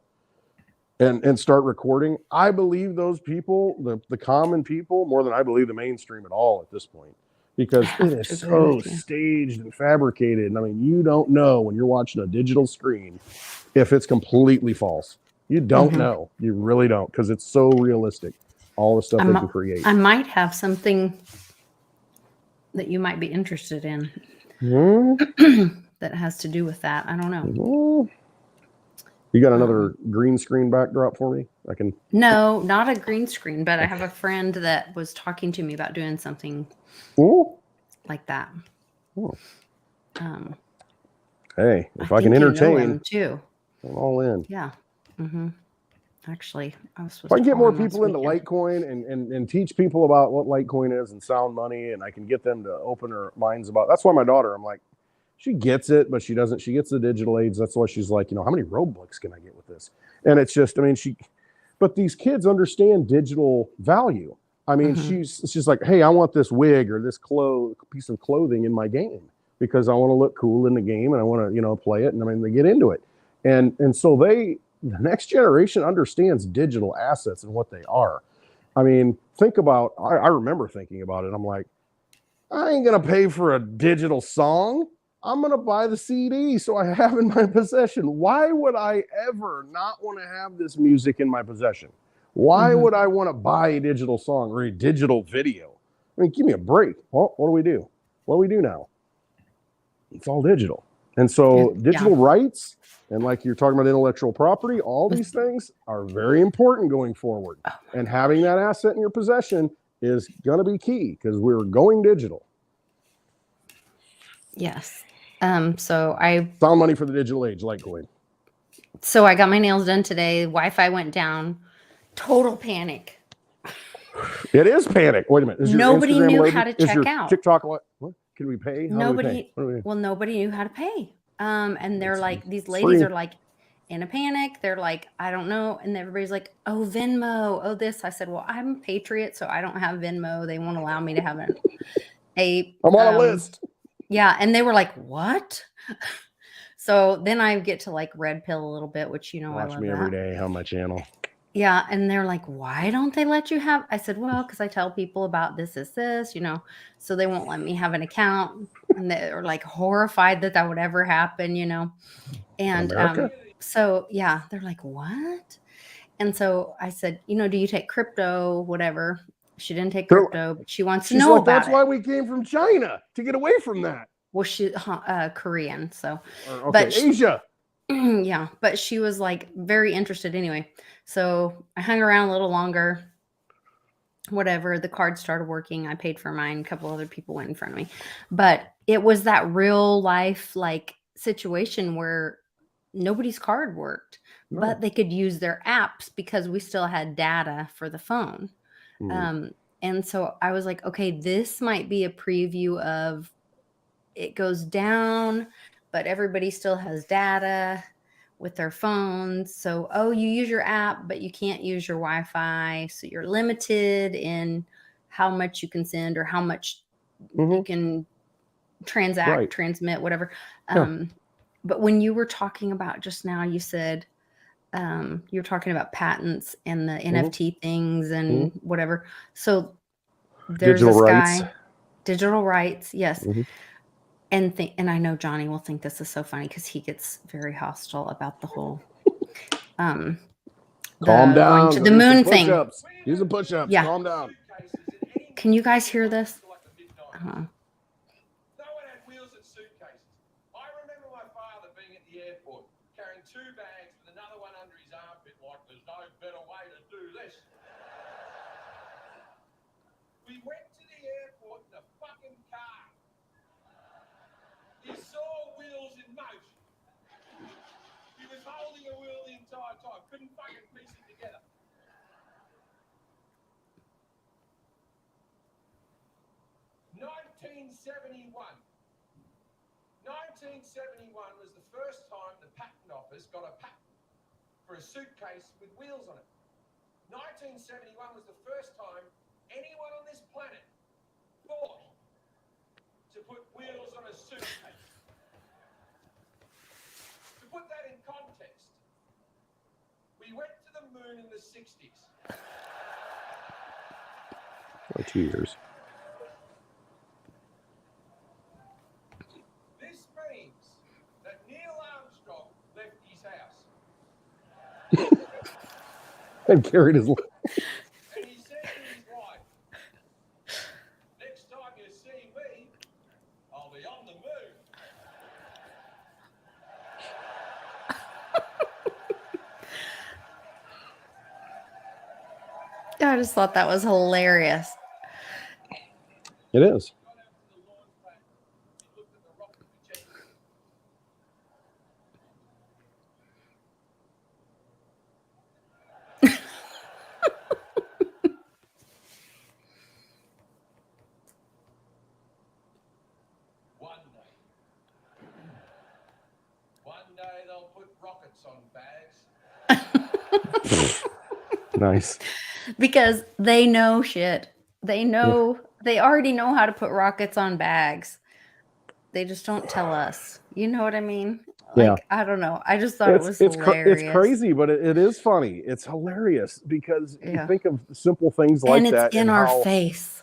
and start recording. I believe those people, the common people, more than I believe the mainstream at all at this point, because it is so staged and fabricated. And I mean, you don't know when you're watching a digital screen if it's completely false. You don't know. You really don't, because it's so realistic. All the stuff they can create. I might have something that you might be interested in that has to do with that. I don't know. You got another green screen backdrop for me? No, not a green screen, but I have a friend that was talking to me about doing something like that. Hey, if I can entertain, too. I'm all in. Yeah. Actually, I was supposed if I can to get more people into Litecoin and teach people about what Litecoin is and sound money, and I can get them to open their minds about. That's why my daughter, I'm like, she gets it, but she doesn't. She gets the digital aids. That's why she's like, how many Roblox can I get with this? And it's just, I mean, But these kids understand digital value. I mean, she's like, hey, I want this wig or this piece of clothing in my game because I want to look cool in the game and I want to, you know, play it. And I mean, they get into it. And so the next generation understands digital assets and what they are. I mean, think about, I remember thinking about it. I'm like, I ain't going to pay for a digital song. I'm going to buy the CD so I have in my possession. Why would I ever not want to have this music in my possession? Why would I want to buy a digital song or a digital video? I mean, give me a break. Well, what do we do? What do we do now? It's all digital. And so digital rights and like you're talking about intellectual property, all these things are very important going forward. And having that asset in your possession is going to be key because we're going digital. Yes. So I found money for the digital age, Litecoin. So I got my nails done today. Wi-Fi went down. Total panic. It is panic. Wait a minute. Is nobody your Instagram knew loaded? how to Is check your out. TikTok what? Can we pay? How Nobody. do we pay? Well, nobody knew how to pay. And they're like, these ladies are like in a panic. They're like, I don't know. And everybody's like, oh, Venmo. Oh, this. I said, well, I'm a patriot, so I don't have Venmo. They won't allow me to have I'm on a list. Yeah. And they were like, what? So then I get to like red pill a little bit, which, you know, Watch I love me every day on my channel. Yeah. And they're like, why don't they let you have? I said, well, because I tell people about this, you know, so they won't let me have an account. And they're like horrified that that would ever happen, you know. And so, yeah, they're like, what? And so I said, you know, do you take crypto, whatever? She didn't take crypto, but she wants to know like, about that's why we came from China, to get away from that. Well, she's Korean, so okay, but Asia. Yeah, but she was like very interested anyway. So I hung around a little longer. Whatever, the card started working. I paid for mine. A couple other people went in front of me, but it was that real life like situation where nobody's card worked, but they could use their apps because we still had data for the phone. And so I was like, okay, this might be a preview of it goes down, but everybody still has data with their phones. So, oh, you use your app, but you can't use your Wi-Fi. So you're limited in how much you can send or how much you can transact, transmit, whatever. But when you were talking about just now, you said you're talking about patents and the NFT things and whatever. So there's digital this rights. guy, digital rights. Yes. And I know Johnny will think this is so funny because he gets very hostile about the whole calm down. Going to the moon thing. Use the push-ups. Yeah. Calm down. Can you guys hear this? No one had wheels and suitcases. I remember my father being at the airport carrying 2 bags with another one under his armpit like there's no better way to do this. We went to the airport in a fucking car. He saw wheels in motion. He was holding a wheel the entire time. Couldn't fucking piece it together. '71 was the first time the patent office got a patent for a suitcase with wheels on it. 1971 was the first time anyone on this planet thought to put wheels on a suitcase. To put that in context, we went to the moon in the 60s. 2 years. This means that Neil Armstrong left his house. And carried his. And he said to his wife, next time you see me, I'll be on the moon. I just thought that was hilarious. It is. One day they'll put rockets on bags. Nice. Because they know shit. They know, they already know how to put rockets on bags. They just don't tell us. You know what I mean? Like, I don't know. I just thought it was hilarious. It's crazy, but it is funny. It's hilarious because you think of simple things like and it's that. in our face.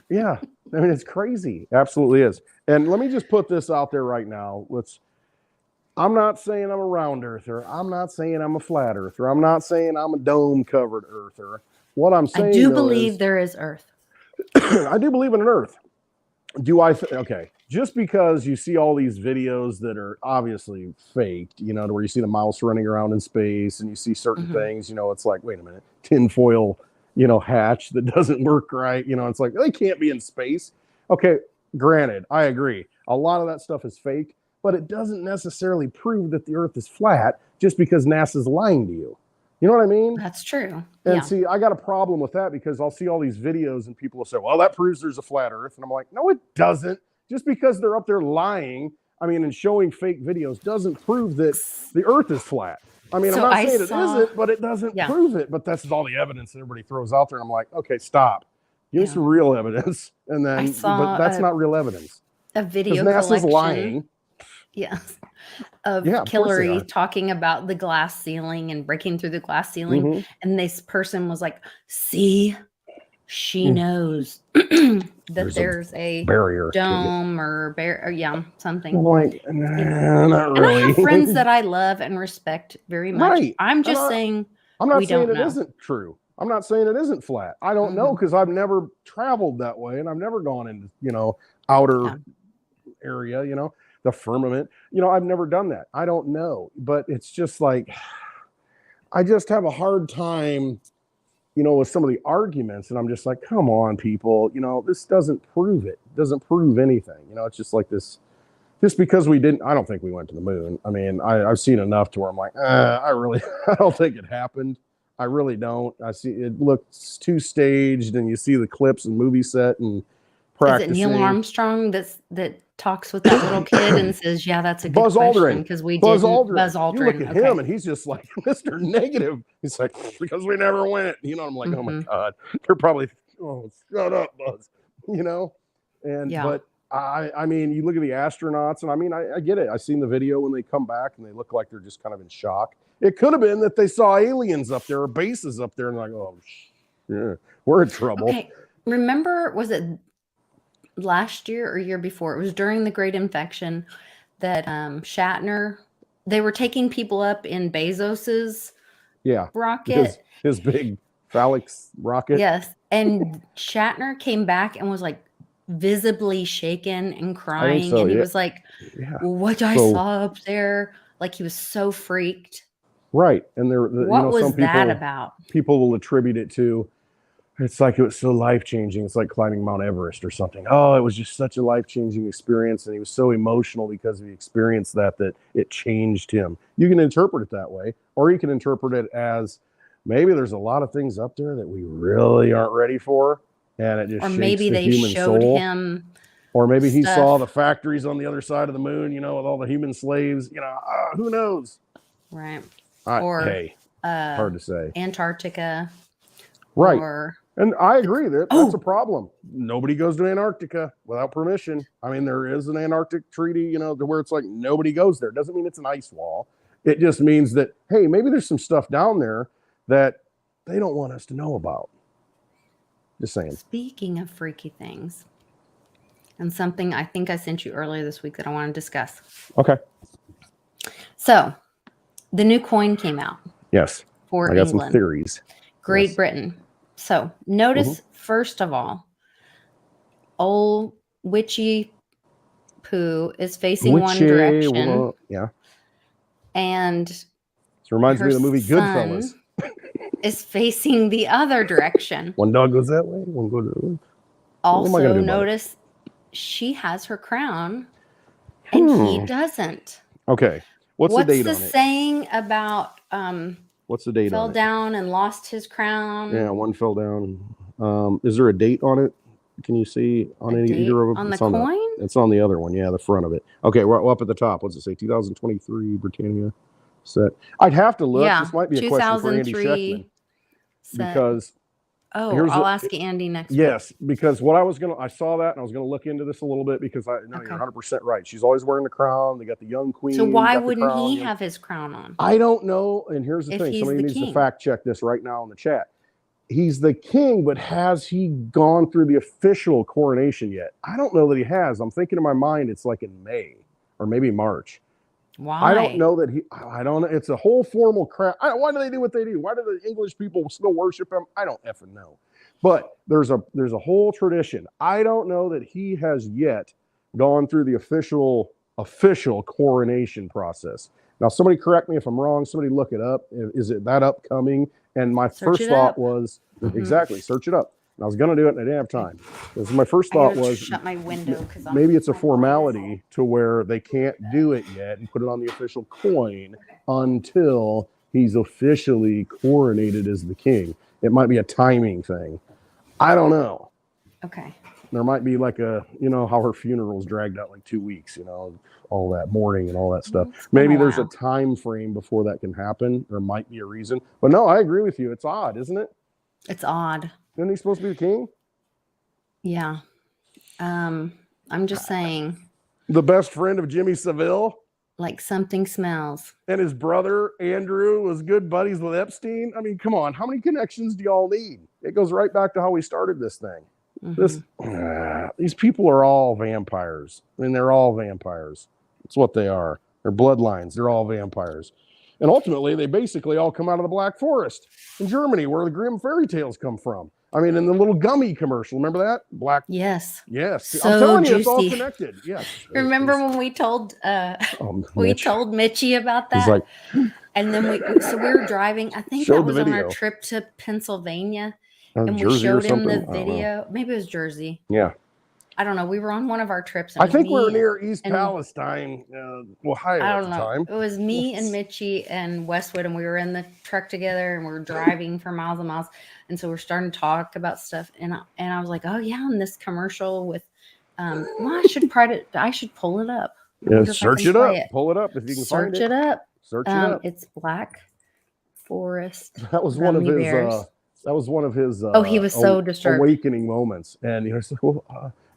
Yeah. I mean, it's crazy. Absolutely is. And let me just put this out there right now. I'm not saying I'm a round earther. I'm not saying I'm a flat earther. I'm not saying I'm a dome covered earther. What I'm saying, I do believe there is Earth. I do believe in an Earth. Okay. Just because you see all these videos that are obviously faked, to where you see the mouse running around in space and you see certain things, it's like, wait a minute, tinfoil, hatch that doesn't work right. It's like, they can't be in space. Okay. Granted, I agree. A lot of that stuff is fake, but it doesn't necessarily prove that the Earth is flat just because NASA's lying to you. You know what I mean? That's true. And see, I got a problem with that because I'll see all these videos and people will say, well, that proves there's a flat Earth. And I'm like, no, it doesn't. Just because they're up there lying, and showing fake videos doesn't prove that the Earth is flat. I'm not saying it isn't, but it doesn't prove it. But that's all the evidence that everybody throws out there. And I'm like, okay, stop. Give me some real evidence. And then, but that's not real evidence. A video NASA's lying. Yes. Of Hillary talking about the glass ceiling and breaking through the glass ceiling. And this person was like, see, she knows that there's a barrier, dome or something. I'm like, not really. And I have friends that I love and respect very much. Right. I'm just saying I'm not saying it isn't true. I'm not saying it isn't flat. I don't know because I've never traveled that way and I've never gone into, outer area, the firmament. I've never done that. I don't know. But it's just like, I just have a hard time, with some of the arguments. And I'm just like, come on, people, this doesn't prove it. It doesn't prove anything. It's just like this. Just because I don't think we went to the moon. I've seen enough to where I'm like, I don't think it happened. I really don't. I see it looks too staged, and you see the clips and movie set and practicing. Is it Neil Armstrong that talks with that little kid and says, "Yeah, that's a good Buzz question Aldrin because we Buzz didn't." Aldrin. Buzz Aldrin. You look at him, and he's just like Mr. Negative. He's like, because we never went. I'm like, oh my god, they're probably, shut up, Buzz. And but. You look at the astronauts, and I get it. I've seen the video when they come back, and they look like they're just kind of in shock. It could have been that they saw aliens up there or bases up there, and like, oh, we're in trouble. Okay. Remember, was it last year or year before? It was during the Great Infection that Shatner. They were taking people up in Bezos's rocket, his big phallic rocket. Yes, and Shatner came back and was like, visibly shaken and crying, and he was like, what I saw up there, like he was so freaked. Right. And what was some that about? People will attribute it to, it's like it was so life-changing. It's like climbing Mount Everest or something. Oh, it was just such a life-changing experience, and he was so emotional because he experienced that it changed him. You can interpret it that way, or you can interpret it as maybe there's a lot of things up there that we really aren't ready for. And it just, or maybe they showed him, or maybe he saw the factories on the other side of the moon, with all the human slaves. Who knows? Right. Hard to say. Antarctica. Right. And I agree that's a problem. Nobody goes to Antarctica without permission. There is an Antarctic treaty, to where it's like nobody goes there. It doesn't mean it's an ice wall. It just means that, hey, maybe there's some stuff down there that they don't want us to know about. Just saying. Speaking of freaky things, and something I think I sent you earlier this week that I want to discuss. Okay. So, the new coin came out. Yes. For I got England. some theories. Great Britain. So, notice first of all, old witchy poo is facing one direction. And it reminds me of the movie Goodfellas. Is facing the other direction. One dog goes that way, one goes that way. Also, notice she has her crown and he doesn't. Okay. What's the date on it? What's the saying about what's the date fell on it? down and lost his crown? Yeah, one fell down. Is there a date on it? Can you see on either of them? On the coin? It's on the other one. Yeah, the front of it. Okay, we're up at the top. What's it say? 2023 Britannia set. I'd have to look. Yeah, this might be a question for Andy Sheckman. because I'll ask Andy next week. Yes, because I saw that and I was gonna look into this a little bit because you're 100% right. She's always wearing the crown. They got the young queen. So why wouldn't he have his crown on? I don't know. And here's the thing: somebody needs to fact check this right now in the chat. He's the king, but has he gone through the official coronation yet? I don't know that he has. I'm thinking in my mind it's like in May or maybe March. Why? I don't know that I don't know. It's a whole formal crown. Why do they do what they do? Why do the English people still worship him? I don't effing know. But there's a whole tradition. I don't know that he has yet gone through the official coronation process. Now, somebody correct me if I'm wrong. Somebody look it up. Is it that upcoming? And my first thought was exactly search it up. And I was going to do it, and I didn't have time. So my first thought was shut my window because maybe it's a formality to where they can't do it yet and put it on the official coin until he's officially coronated as the king. It might be a timing thing. I don't know. Okay. There might be like how her funeral's dragged out like 2 weeks, all that mourning and all that stuff. Maybe there's a time frame before that can happen. There might be a reason. But no, I agree with you. It's odd, isn't it? It's odd. Isn't he supposed to be the king? Yeah. I'm just saying. The best friend of Jimmy Savile? Like something smells. And his brother, Andrew, was good buddies with Epstein. I mean, come on. How many connections do y'all need? It goes right back to how we started this thing. These people are all vampires. I mean, they're all vampires. That's what they are. They're bloodlines. They're all vampires. And ultimately, they basically all come out of the Black Forest in Germany, where the Grimm fairy tales come from. I mean, in the little gummy commercial, remember that? Yes. So I'm telling juicy. you, it's all connected. Yes. Remember when we told told Mitchie about that? He's like, and then we were driving. I think that was on our trip to Pennsylvania, and we showed him the video. Maybe it was Jersey. Yeah. I don't know. We were on one of our trips. And I think we were near East Palestine, Ohio I at don't the know. time. It was me and Mitchie and Westwood, and we were in the truck together, and we were driving for miles and miles. And so we're starting to talk about stuff, and I was like, "Oh yeah, and this commercial with, I should pull it up. Yeah, search it up. Pull it up if you can find it. Search it up. Search it up. It's Black Forest. That was one of his. That was one of his. He was so disturbed. Awakening moments, and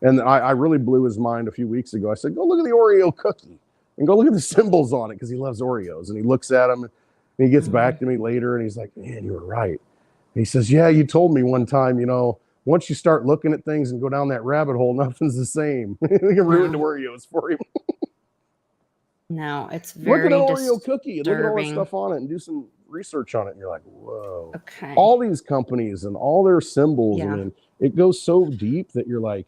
and I really blew his mind a few weeks ago. I said, "Go look at the Oreo cookie, and go look at the symbols on it," because he loves Oreos, and he looks at them, and he gets back to me later, and he's like, "Man, you were right." And he says, "Yeah, you told me one time, once you start looking at things and go down that rabbit hole, nothing's the same." He ruined Oreos for him. No, it's very look at an Oreo cookie and look at all that stuff on it and do some research on it, and you're like, whoa. Okay. All these companies and all their symbols, I mean, it goes so deep that you're like,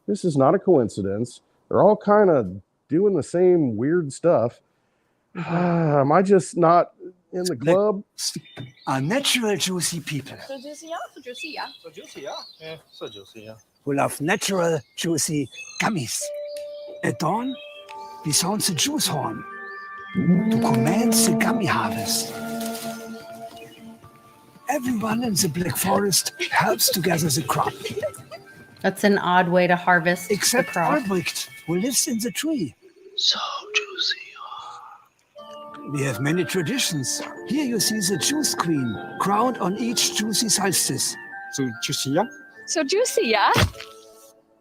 this is not a coincidence. They're all kind of doing the same weird stuff. Am I just not in the club? Are natural juicy people. So juicy, yeah. So juicy, yeah. So juicy, yeah. Yeah, so juicy, yeah. Who love natural juicy gummies. At dawn, we sound the juice horn to commence the gummy harvest. Everyone in the Black Forest helps to gather the crop. That's an odd way to harvest except the crop. Albrecht, who lives in the tree. So juicy. We have many traditions. Here you see the juice queen, crowned on each juicy solstice. So juicy, yeah? So juicy, yeah.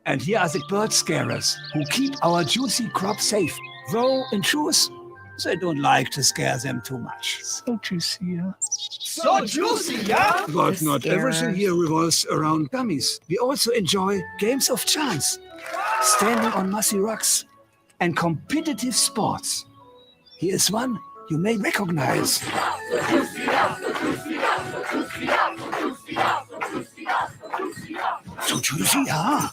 And here are the bird scarers, who keep our juicy crop safe. Though, in truth, they don't like to scare them too much. So juicy, yeah. So juicy, yeah? But not everything here revolves around gummies. We also enjoy games of chance, standing on mossy rocks, and competitive sports. Here is one you may recognize. So juicy, yeah.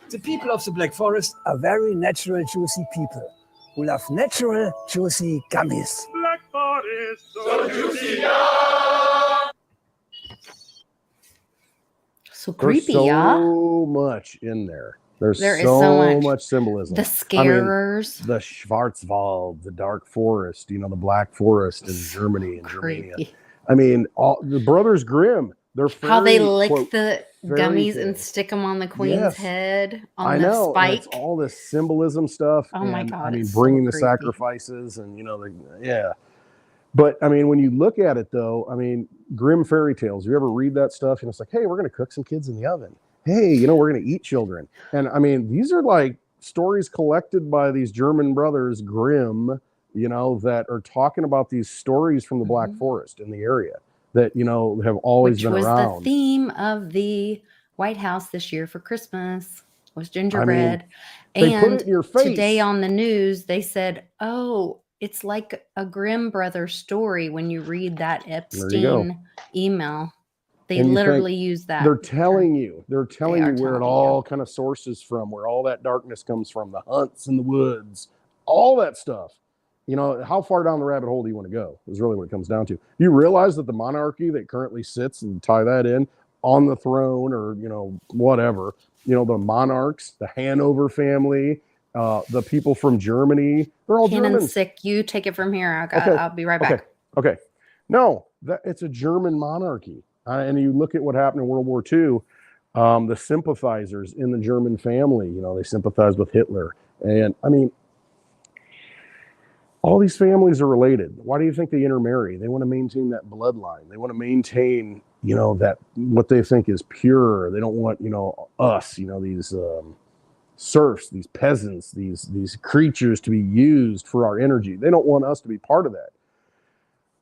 The people of the Black Forest are very natural, juicy people who love natural, juicy gummies. Black Forest, so juicy, yeah. So creepy, There's yeah. so much in there. There is so much symbolism. The scarers. The Schwarzwald, the dark forest, the Black Forest in Germany and Germania. I mean, all the Brothers Grimm, they're how they lick quote, the gummies and stick them on the queen's head on the spike. It's all this symbolism stuff. Oh my God. I mean, bringing the sacrifices and, But I mean, when you look at it though, I mean, grim fairy tales, you ever read that stuff? And it's like, hey, we're going to cook some kids in the oven. Hey, we're going to eat children. And I mean, these are like stories collected by these German brothers, Grimm, that are talking about these stories from the Black Forest in the area that, have always been around. Which was the theme of the White House this year for Christmas was gingerbread. They put it in your face. Today on the news, they said, oh, it's like a Grimm Brothers story when you read that Epstein email. They literally use that. They're telling you where it all kind of sources from, where all that darkness comes from, the hunts in the woods, all that stuff. How far down the rabbit hole do you want to go is really what it comes down to. You realize that the monarchy that currently sits, and tie that in, on the throne or, whatever, the monarchs, the Hanover family, the people from Germany, they're all Germans. Sick. You take it from here. I'll be right back. Okay. No, it's a German monarchy. And you look at what happened in World War II, the sympathizers in the German family, they sympathized with Hitler. And I mean, all these families are related. Why do you think they intermarry? They want to maintain that bloodline. They want to maintain, that what they think is pure. They don't want, us, these serfs, these peasants, these creatures to be used for our energy. They don't want us to be part of that.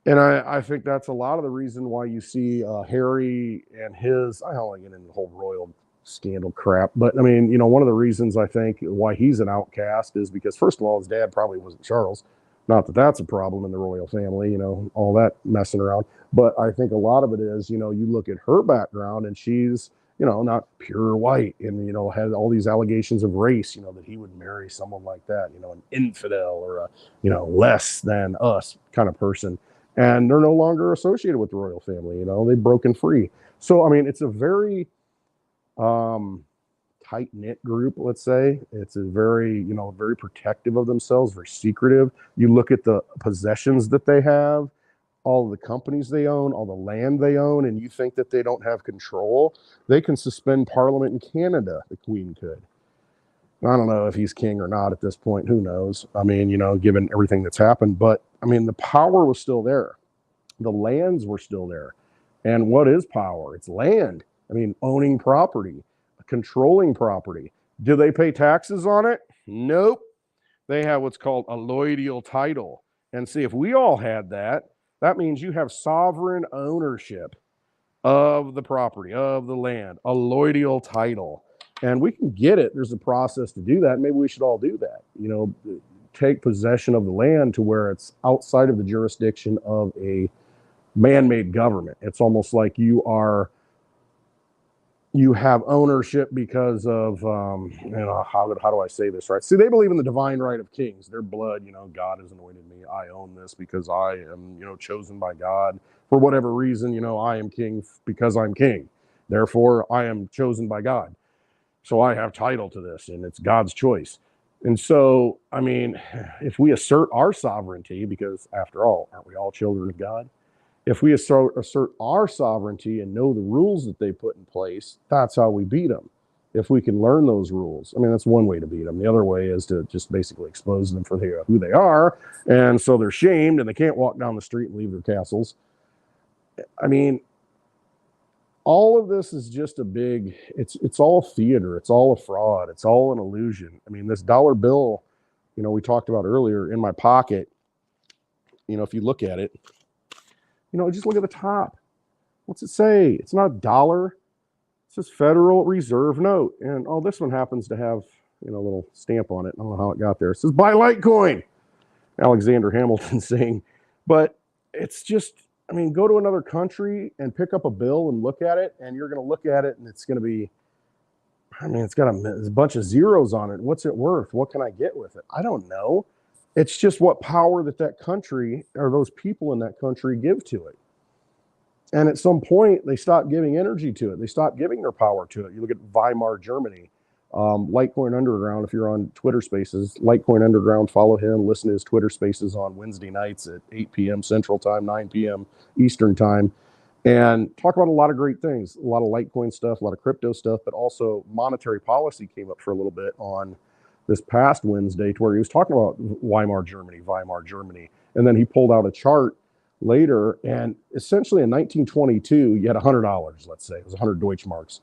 And I think that's a lot of the reason why you see Harry and his, I don't want to get into the whole royal scandal crap, but I mean, one of the reasons I think why he's an outcast is because, first of all, his dad probably wasn't Charles. Not that that's a problem in the royal family, all that messing around. But I think a lot of it is, you look at her background and she's, not pure white and, had all these allegations of race, that he would marry someone like that, an infidel or a, less than us kind of person. And they're no longer associated with the royal family, they've broken free. So, I mean, it's a very tight-knit group, let's say. It's a very, very protective of themselves, very secretive. You look at the possessions that they have, all the companies they own, all the land they own, and you think that they don't have control. They can suspend Parliament in Canada, the Queen could. I don't know if he's king or not at this point. Who knows? I mean, given everything that's happened. But, I mean, the power was still there. The lands were still there. And what is power? It's land. I mean, owning property, controlling property. Do they pay taxes on it? Nope. They have what's called a allodial title. And see, if we all had that, that means you have sovereign ownership of the property, of the land, a allodial title. And we can get it. There's a process to do that. Maybe we should all do that. Take possession of the land to where it's outside of the jurisdiction of a man-made government. It's almost like you have ownership because of, how do I say this right? See, they believe in the divine right of kings. Their blood, God has anointed me. I own this because I am, chosen by God. For whatever reason, I am king because I'm king. Therefore, I am chosen by God. So I have title to this, and it's God's choice. And so, I mean, if we assert our sovereignty, because after all, aren't we all children of God? If we assert our sovereignty and know the rules that they put in place, that's how we beat them. If we can learn those rules. I mean, that's one way to beat them. The other way is to just basically expose them for who they are. And so they're shamed and they can't walk down the street and leave their castles. I mean, all of this is just a big, it's all theater. It's all a fraud. It's all an illusion. I mean, this dollar bill, we talked about earlier in my pocket, if you look at it, just look at the top. What's it say? It's not a dollar. It says Federal Reserve Note. And, this one happens to have, a little stamp on it. I don't know how it got there. It says, buy Litecoin. Alexander Hamilton saying, but it's just, I mean, go to another country and pick up a bill and look at it, and you're going to look at it, and it's going to be, I mean, it's got a bunch of zeros on it. What's it worth? What can I get with it? I don't know. It's just what power that country or those people in that country give to it. And at some point, they stop giving energy to it. They stop giving their power to it. You look at Weimar, Germany, Litecoin Underground, if you're on Twitter Spaces, Litecoin Underground, follow him, listen to his Twitter Spaces on Wednesday nights at 8 p.m. Central Time, 9 p.m. Eastern Time, and talk about a lot of great things, a lot of Litecoin stuff, a lot of crypto stuff, but also monetary policy came up for a little bit on this past Wednesday to where he was talking about Weimar, Germany, and then he pulled out a chart later. And essentially in 1922, you had $100, let's say. It was 100 Deutschmarks.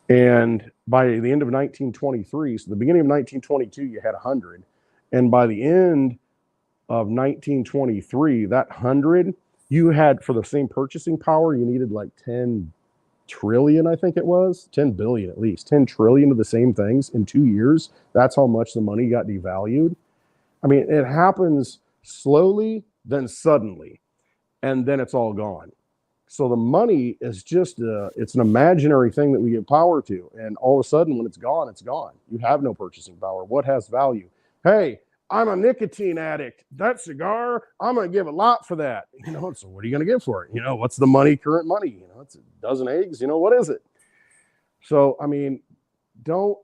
And by the end of 1923, so the beginning of 1922, you had 100. And by the end of 1923, that 100, you had, for the same purchasing power, you needed like 10 trillion, I think it was, 10 billion at least, 10 trillion of the same things in 2 years. That's how much the money got devalued. I mean, it happens slowly, then suddenly, and then it's all gone. So the money is just, it's an imaginary thing that we give power to. And all of a sudden, when it's gone, it's gone. You have no purchasing power. What has value? Hey, I'm a nicotine addict. That cigar, I'm going to give a lot for that. You know, so what are you going to give for it? You know, what's the money, current money? You know, it's a dozen eggs. You know, what is it? So, I mean, don't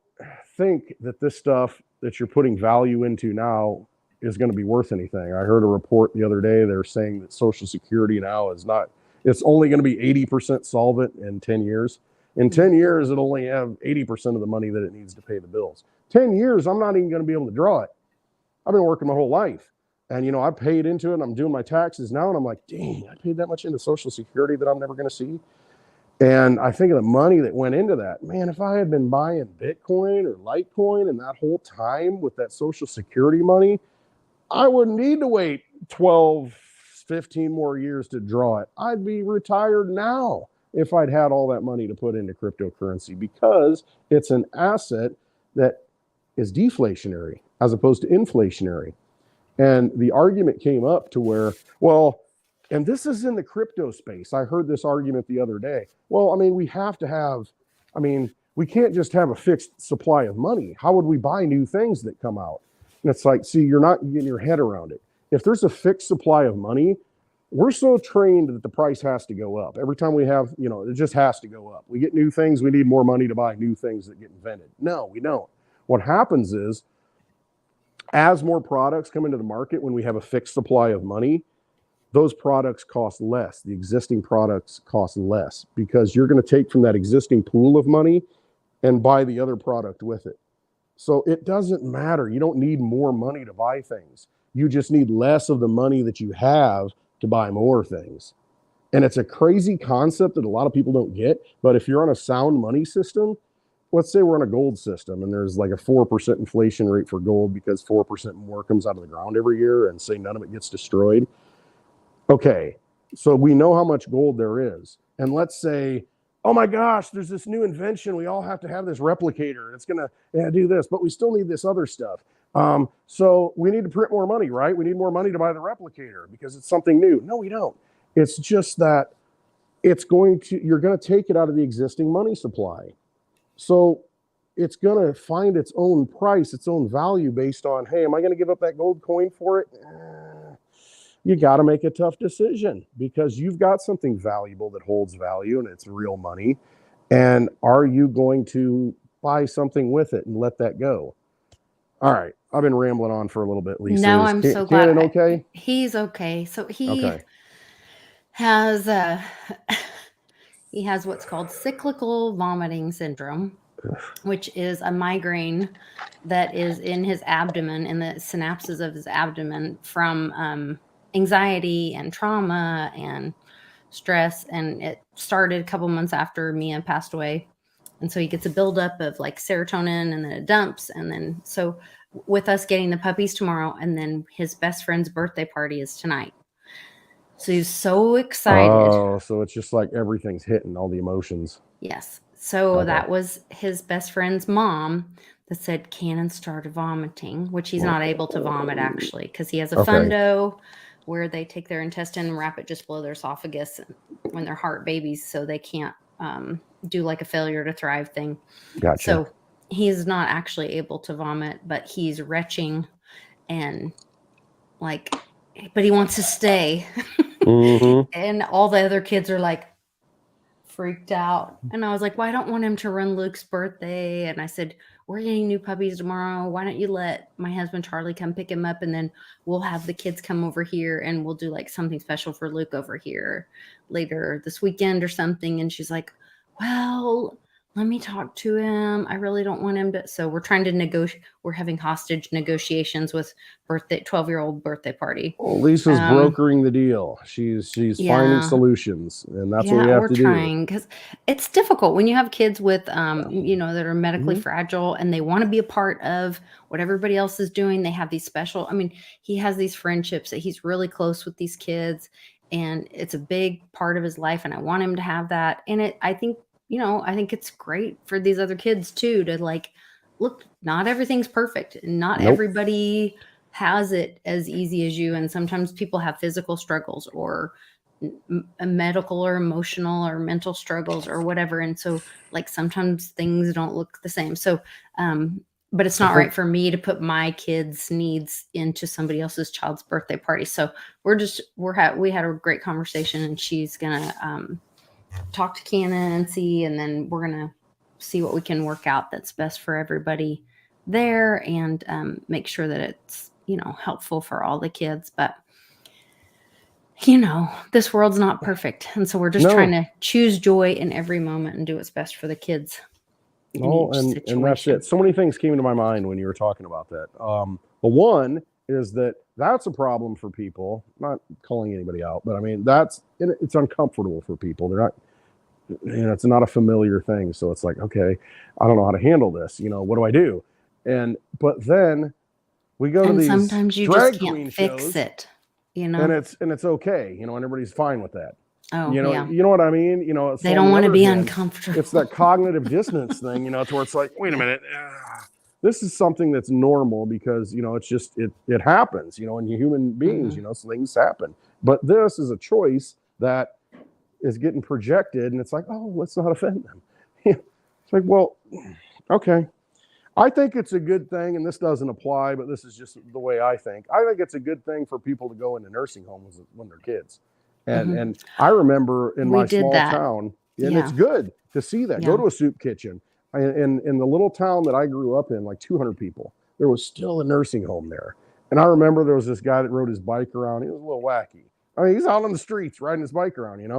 think that this stuff that you're putting value into now is going to be worth anything. I heard a report the other day. They're saying that Social Security now is not, it's only going to be 80% solvent in 10 years. In 10 years, it'll only have 80% of the money that it needs to pay the bills. 10 years, I'm not even going to be able to draw it. I've been working my whole life. And, you know, I paid into it. I'm doing my taxes now. And I'm like, dang, I paid that much into Social Security that I'm never going to see. And I think of the money that went into that. Man, if I had been buying Bitcoin or Litecoin and that whole time with that Social Security money, I wouldn't need to wait 12, 15 more years to draw it. I'd be retired now if I'd had all that money to put into cryptocurrency, because it's an asset that is deflationary as opposed to inflationary. And the argument came up to where, well, and this is in the crypto space. I heard this argument the other day. Well, I mean, we have to have, I mean, we can't just have a fixed supply of money. How would we buy new things that come out? And it's like, see, you're not getting your head around it. If there's a fixed supply of money, we're so trained that the price has to go up. Every time we have, you know, it just has to go up. We get new things, we need more money to buy new things that get invented. No, we don't. What happens is, as more products come into the market, when we have a fixed supply of money, those products cost less. The existing products cost less, because you're going to take from that existing pool of money and buy the other product with it. So it doesn't matter. You don't need more money to buy things. You just need less of the money that you have to buy more things. And it's a crazy concept that a lot of people don't get. But if you're on a sound money system, let's say we're on a gold system and there's like a 4% inflation rate for gold because 4% more comes out of the ground every year, and say none of it gets destroyed. Okay, so we know how much gold there is. And let's say, oh my gosh, there's this new invention. We all have to have this replicator. It's going to do this, but we still need this other stuff. So we need to print more money, right? We need more money to buy the replicator because it's something new. No, we don't. It's just that you're going to take it out of the existing money supply. So it's going to find its own price, its own value based on, hey, am I going to give up that gold coin for it? You got to make a tough decision, because you've got something valuable that holds value and it's real money. And are you going to buy something with it and let that go? All right. I've been rambling on for a little bit, Lisa. No, I'm so glad. Cannon okay? He's okay. So he Okay. has he has what's called cyclical vomiting syndrome, which is a migraine that is in his abdomen, in the synapses of his abdomen, from anxiety and trauma and stress. And it started a couple months after Mia passed away. And so he gets a buildup of like serotonin, and then it dumps. And then, so with us getting the puppies tomorrow, and then his best friend's birthday party is tonight. So he's so excited. Oh, so it's just like everything's hitting, all the emotions. Yes. So Okay. that was his best friend's mom that said Cannon started vomiting, which he's not able to vomit actually, because he has a Okay. fundo where they take their intestine and wrap it just below their esophagus when they're heart babies, so they can't do like a failure to thrive thing. Gotcha. So he's not actually able to vomit, but he's retching and like, but he wants to stay. Mm-hmm. And all the other kids are like freaked out. And I was like, well, I don't want him to run Luke's birthday. And I said, we're getting new puppies tomorrow. Why don't you let my husband Charlie come pick him up, and then we'll have the kids come over here and we'll do like something special for Luke over here later this weekend or something. And she's like, well, let me talk to him. I really don't want him to. So we're trying to negotiate. We're having hostage negotiations with 12-year-old birthday party. Well, Lisa's brokering the deal. She's finding Yeah. solutions, and that's what we Yeah, have we're to do. trying because it's difficult when you have kids with, that are medically Mhm. fragile and they want to be a part of what everybody else is doing. They have these special, he has these friendships that he's really close with these kids, and it's a big part of his life. And I want him to have that. And I think it's great for these other kids too to like, look, not everything's perfect, and not Nope. everybody has it as easy as you. And sometimes people have physical struggles or medical or emotional or mental struggles or whatever. And so like sometimes things don't look the same. So, but it's not right for me to put my kids' needs into somebody else's child's birthday party. So we had a great conversation, and she's gonna talk to Cannon and see, and then we're gonna see what we can work out that's best for everybody there, and make sure that it's helpful for all the kids. But this world's not perfect, and so we're just trying to choose joy in every moment and do what's best for the kids. No, and that's it. So many things came to my mind when you were talking about that. The one is that's a problem for people. Not calling anybody out, but it's uncomfortable for people. They're not, it's not a familiar thing. So it's like, okay, I don't know how to handle this. What do I do? But then we go to these sometimes you drag just can't queen fix shows, it. and it's okay. And everybody's fine with that. Oh, you yeah. know what I mean? They don't want to be uncomfortable. It's that cognitive dissonance thing, to where it's like, wait a minute, this is something that's normal because, it's just, it happens, in human beings, so things happen. But this is a choice that is getting projected, and it's like, oh, let's not offend them. It's like, well, okay. I think it's a good thing, and this doesn't apply, but this is just the way I think. I think it's a good thing for people to go into nursing homes when they're kids. And I remember in my small town, and it's good to see that. Go to a soup kitchen. In the little town that I grew up in, like 200 people, there was still a nursing home there. And I remember there was this guy that rode his bike around. He was a little wacky. He's out on the streets riding his bike around, and,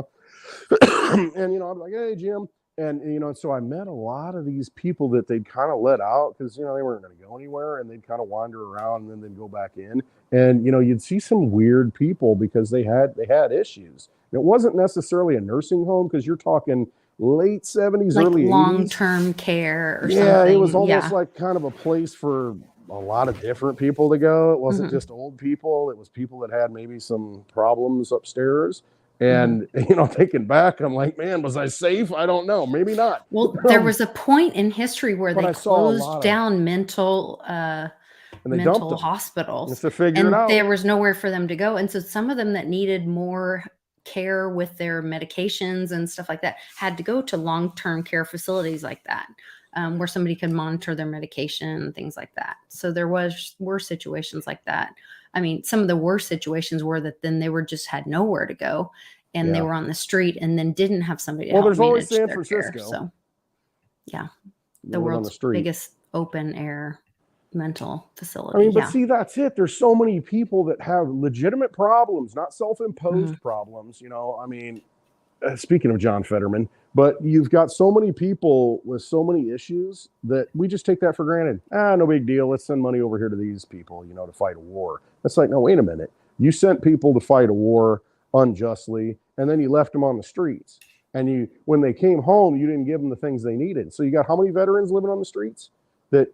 I'm like, hey, Jim. And, so I met a lot of these people that they'd kind of let out because, they weren't going to go anywhere, and they'd kind of wander around and then they'd go back in. And, you'd see some weird people because they had issues. And it wasn't necessarily a nursing home because you're talking late 70s, like early 80s. Long-term care or something. Yeah, it was almost like kind of a place for a lot of different people to go. It wasn't just old people. It was people that had maybe some problems upstairs. And, thinking back, I'm like, man, was I safe? I don't know. Maybe not. Well, there was a point in history where they closed down mental hospitals to figure it out. There was nowhere for them to go. And so some of them that needed more care with their medications and stuff like that had to go to long-term care facilities like that, where somebody could monitor their medication and things like that. So there were situations like that. Some of the worst situations were that then they had nowhere to go, and they were on the street and then didn't have somebody to help there's always manage San their Francisco. care. So yeah, the world's biggest open air mental facility. But see, that's it. There's so many people that have legitimate problems, not self-imposed problems. Speaking of John Fetterman, but you've got so many people with so many issues that we just take that for granted. No big deal. Let's send money over here to these people, to fight a war. It's like, no, wait a minute. You sent people to fight a war unjustly, and then you left them on the streets. And when they came home, you didn't give them the things they needed. So you got how many veterans living on the streets that,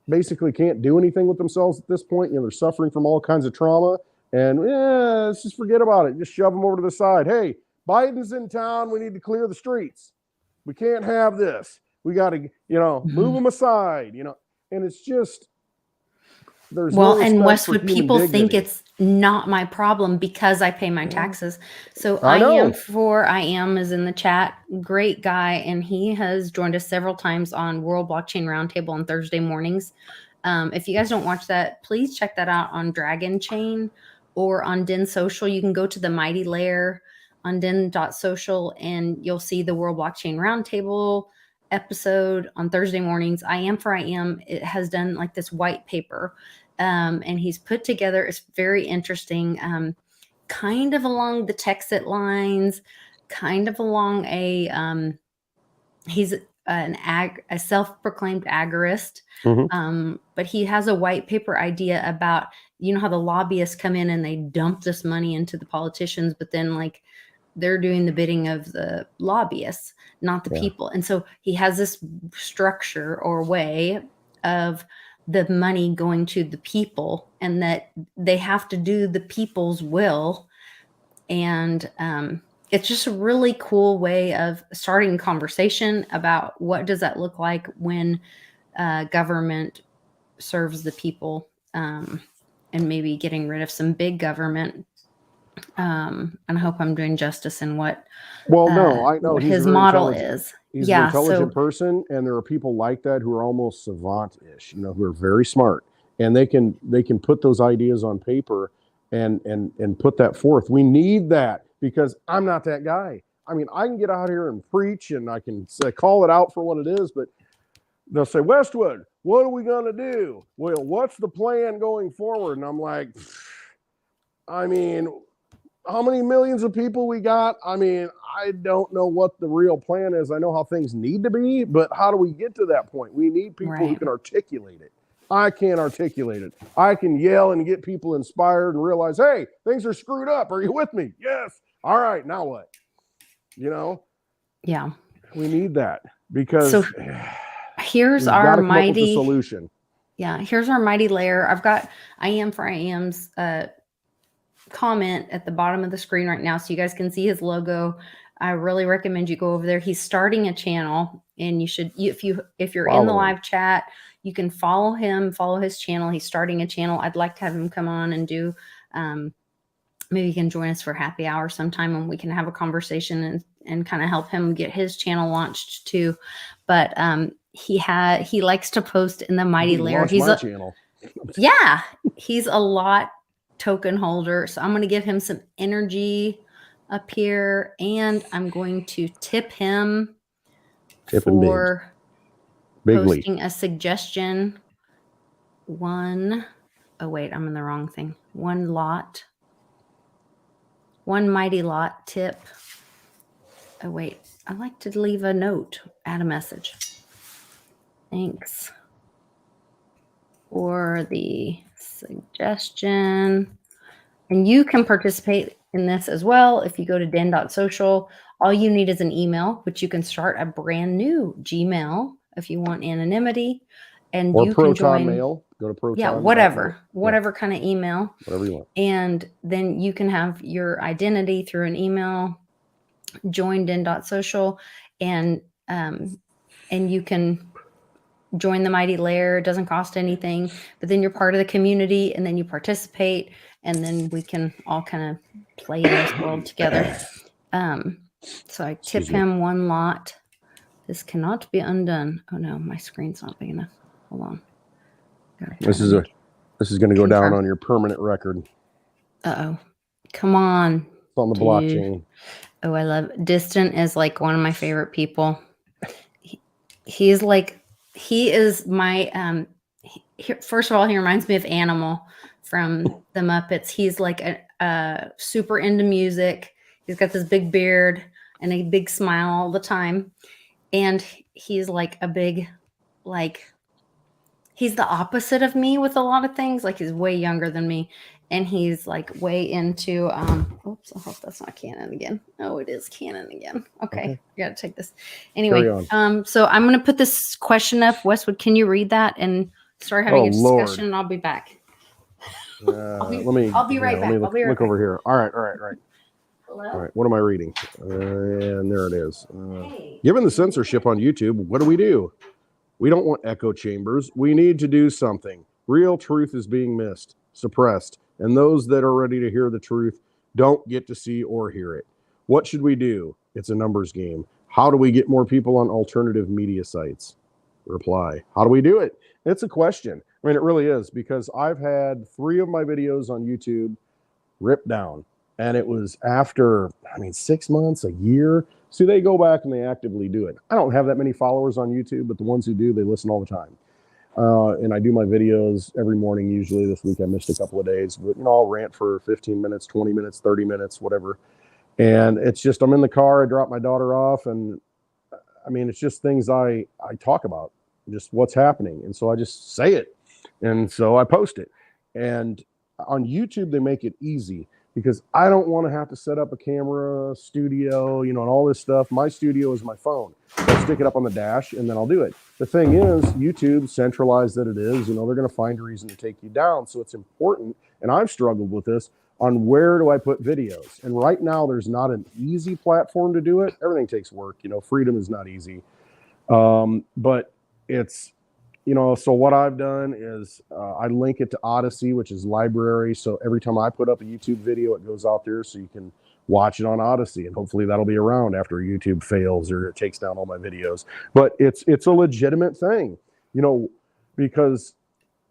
basically can't do anything with themselves at this point? They're suffering from all kinds of trauma. And let's just forget about it. Just shove them over to the side. Hey, Biden's in town. We need to clear the streets. We can't have this. We got to, move them aside, and it's just, there's no respect and for Westwood human people dignity. think it's not my problem because I pay my taxes. So I am is in the chat. Great guy. And he has joined us several times on World Blockchain Roundtable on Thursday mornings. If you guys don't watch that, please check that out on Dragon Chain or on Den.social. You can go to the Mighty Layer on Den.social, and you'll see the World Blockchain Roundtable episode on Thursday mornings. I am. It has done like this white paper, and he's put together. It's very interesting, kind of along the Texit lines, kind of along a he's a self-proclaimed agorist, Mhm. but he has a white paper idea about, you know, how the lobbyists come in and they dump this money into the politicians, but then like they're doing the bidding of the lobbyists, not the Yeah. people. And so he has this structure or way of the money going to the people, and that they have to do the people's will. And it's just a really cool way of starting conversation about what does that look like when government serves the people, and maybe getting rid of some big government. And I hope I'm doing justice in what Well, no, I know what he's a his very model intelligent. is. He's an Yeah, intelligent so person, and there are people like that who are almost savant-ish, you know, who are very smart, and they can put those ideas on paper and put that forth. We need that, because I'm not that guy. I mean, I can get out here and preach, and I can say, call it out for what it is, but they'll say, Westwood, what are we going to do? Well, what's the plan going forward? And I'm like, I mean, how many millions of people we got? I mean, I don't know what the real plan is. I know how things need to be, but how do we get to that point? We need people who Right. can articulate it. I can't articulate it. I can yell and get people inspired and realize, hey, things are screwed up. Are you with me? Yes. All right, now what? You know, yeah. we need that, because So here's we've our got to come up with a mighty solution. Yeah, here's our mighty layer. I've got I am for I am's comment at the bottom of the screen right now, so you guys can see his logo. I really recommend you go over there. He's starting a channel, and you should, if you're in the Follow him. live chat, you can follow him, follow his channel. He's starting a channel. I'd like to have him come on and do, maybe he can join us for happy hour sometime, and we can have a conversation and kind of help him get his channel launched too. But he likes to post in the mighty layer. Launch He's my a channel. yeah, he's a lot token holder. So I'm going to give him some energy up here, and I'm going to tip him Tip him big. for Bigly. posting a suggestion. Oh wait, I'm in the wrong thing. One mighty lot tip. Oh wait, I like to leave a note, add a message. Thanks for the suggestion. And you can participate in this as well. If you go to Den.social, all you need is an email, which you can start a brand new Gmail if you want anonymity. And Or you Proton can join Mail. Go to Proton. Yeah, whatever kind of email. Whatever you want. And then you can have your identity through an email, join Den.social, and you can join the mighty lair. It doesn't cost anything, but then you're part of the community, and then you participate, and then we can all kind of play in this world together. So I tip him one lot. This cannot be undone. Oh no, my screen's not big enough. Hold on. This is going to go down on your permanent record. Uh-oh. Come on. It's on the blockchain. Oh, I love Distant is like one of my favorite people. He is my first of all, he reminds me of Animal from the Muppets. He's like a super into music. He's got this big beard and a big smile all the time. And he's like a big, like, he's the opposite of me with a lot of things. Like, he's way younger than me. And he's like way into, oops, I hope that's not Canon again. Oh, it is Canon again. Okay. I got to take this. Anyway, so I'm going to put this question up. Westwood, can you read that and start having a discussion? And I'll be back. I'll be right back. Let me look over here. All right. Hello? All right. What am I reading? And there it is. Given the censorship on YouTube, what do? We don't want echo chambers. We need to do something. Real truth is being missed, suppressed, and those that are ready to hear the truth don't get to see or hear it. What should we do? It's a numbers game. How do we get more people on alternative media sites? Reply. How do we do it? It's a question. I mean, it really is, because I've had 3 of my videos on YouTube ripped down, and it was after, 6 months, a year. So they go back and they actively do it. I don't have that many followers on YouTube, but the ones who do, they listen all the time. And I do my videos every morning. Usually this week I missed a couple of days, but I'll rant for 15 minutes, 20 minutes, 30 minutes, whatever. And it's just, I'm in the car, I drop my daughter off, and I mean, it's just things I talk about, just what's happening. And so I just say it. And so I post it. And on YouTube, they make it easy because I don't want to have to set up a camera, studio, you know, and all this stuff. My studio is my phone. I'll stick it up on the dash and then I'll do it. The thing is, YouTube, centralized that it is, you know, they're going to find a reason to take you down. So it's important. And I've struggled with this on where do I put videos? And right now, there's not an easy platform to do it. Everything takes work. You know, freedom is not easy. But it's, you know, so what I've done is I link it to Odyssey, which is library. So every time I put up a YouTube video, it goes out there so you can watch it on Odyssey. And hopefully that'll be around after YouTube fails or it takes down all my videos. But it's a legitimate thing, you know, because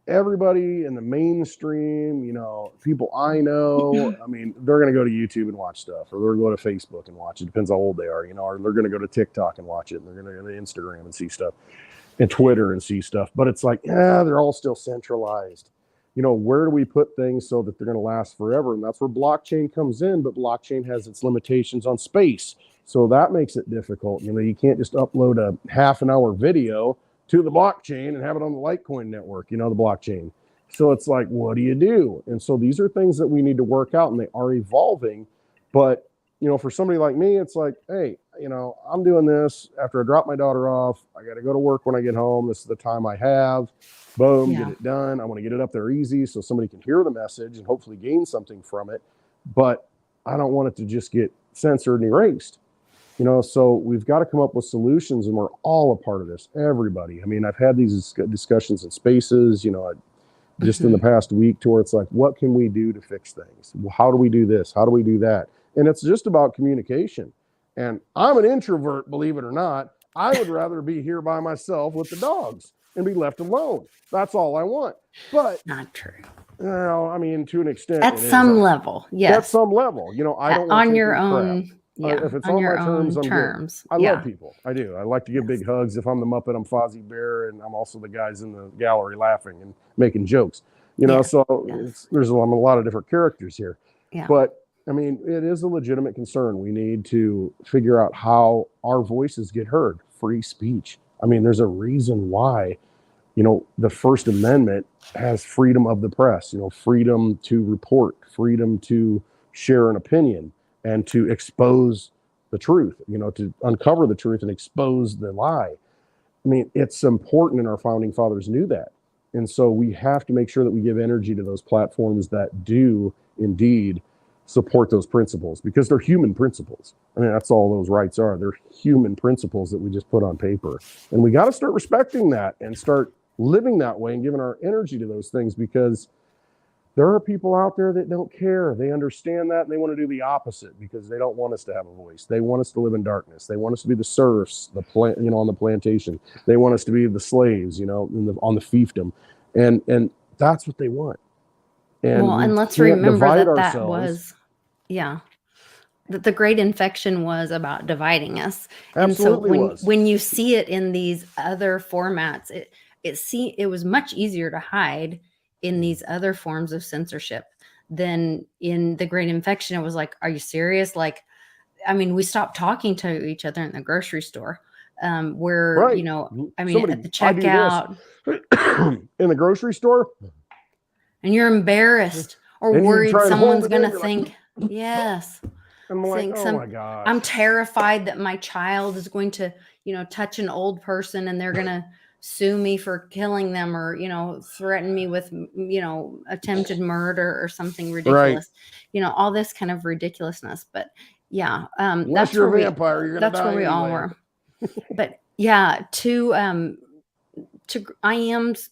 everybody in the mainstream, you know, people I know, I mean, they're going to go to YouTube and watch stuff, or they're going to go to Facebook and watch it. Depends how old they are, you know, or they're going to go to TikTok and watch it, and they're going to go to Instagram and see stuff, and Twitter and see stuff. But it's like, they're all still centralized. You know, where do we put things so that they're going to last forever? And that's where blockchain comes in, but blockchain has its limitations on space. So that makes it difficult. You know, you can't just upload a half-an-hour video to the blockchain and have it on the Litecoin network, you know, the blockchain. So it's like, what do you do? And so these are things that we need to work out, and they are evolving. But, you know, for somebody like me, it's like, hey, you know, I'm doing this after I drop my daughter off. I got to go to work when I get home. This is the time I have. Boom, get it done. I want to get it up there easy so somebody can hear the message and hopefully gain something from it. But I don't want it to just get censored and erased. You know, so we've got to come up with solutions, and we're all a part of this. Everybody. I mean, I've had these discussions in spaces, you know, just in the past week, to where it's like, what can we do to fix things? How do we do this? How do we do that? And it's just about communication. And I'm an introvert, believe it or not. I would rather be here by myself with the dogs and be left alone. That's all I want. But not true. Well, I mean, to an extent, At some level, yes. At some level, you know, I don't want on to your take own. crap. Yeah, if it's on on your my terms, own I'm terms. good. I love people. I do. I like to give big hugs. If I'm the Muppet, I'm Fozzie Bear, and I'm also the guys in the gallery laughing and making jokes. You know, so there's a lot of different characters here. Yeah. But I mean, it is a legitimate concern. We need to figure out how our voices get heard. Free speech. I mean, there's a reason why, you know, the First Amendment has freedom of the press, you know, freedom to report, freedom to share an opinion, and to expose the truth, you know, to uncover the truth and expose the lie. I mean, it's important, and our founding fathers knew that. And so we have to make sure that we give energy to those platforms that do indeed support those principles, because they're human principles. I mean, that's all those rights are. They're human principles that we just put on paper. And we got to start respecting that and start living that way and giving our energy to those things, because there are people out there that don't care. They understand that, and they want to do the opposite because they don't want us to have a voice. They want us to live in darkness. They want us to be the serfs, you know, on the plantation. They want us to be the slaves, you know, on the fiefdom, and that's what they want. And let's remember that was, that the Great Infection was about dividing us. Absolutely. And so when you see it in these other formats, it was much easier to hide in these other forms of censorship than in the Great Infection. It was like, are you serious? Like, I mean, we stopped talking to each other in the grocery store, where, you know, I mean, at the checkout in the grocery store, and you're embarrassed or worried someone's going to think, yes. I'm like, oh my gosh. I'm terrified that my child is going to, you know, touch an old person and they're going to sue me for killing them, or, you know, threaten me with, you know, attempted murder or something ridiculous, you know, all this kind of ridiculousness. But that's where vampire, you're gonna die where we all anyway. were. But yeah, to I am's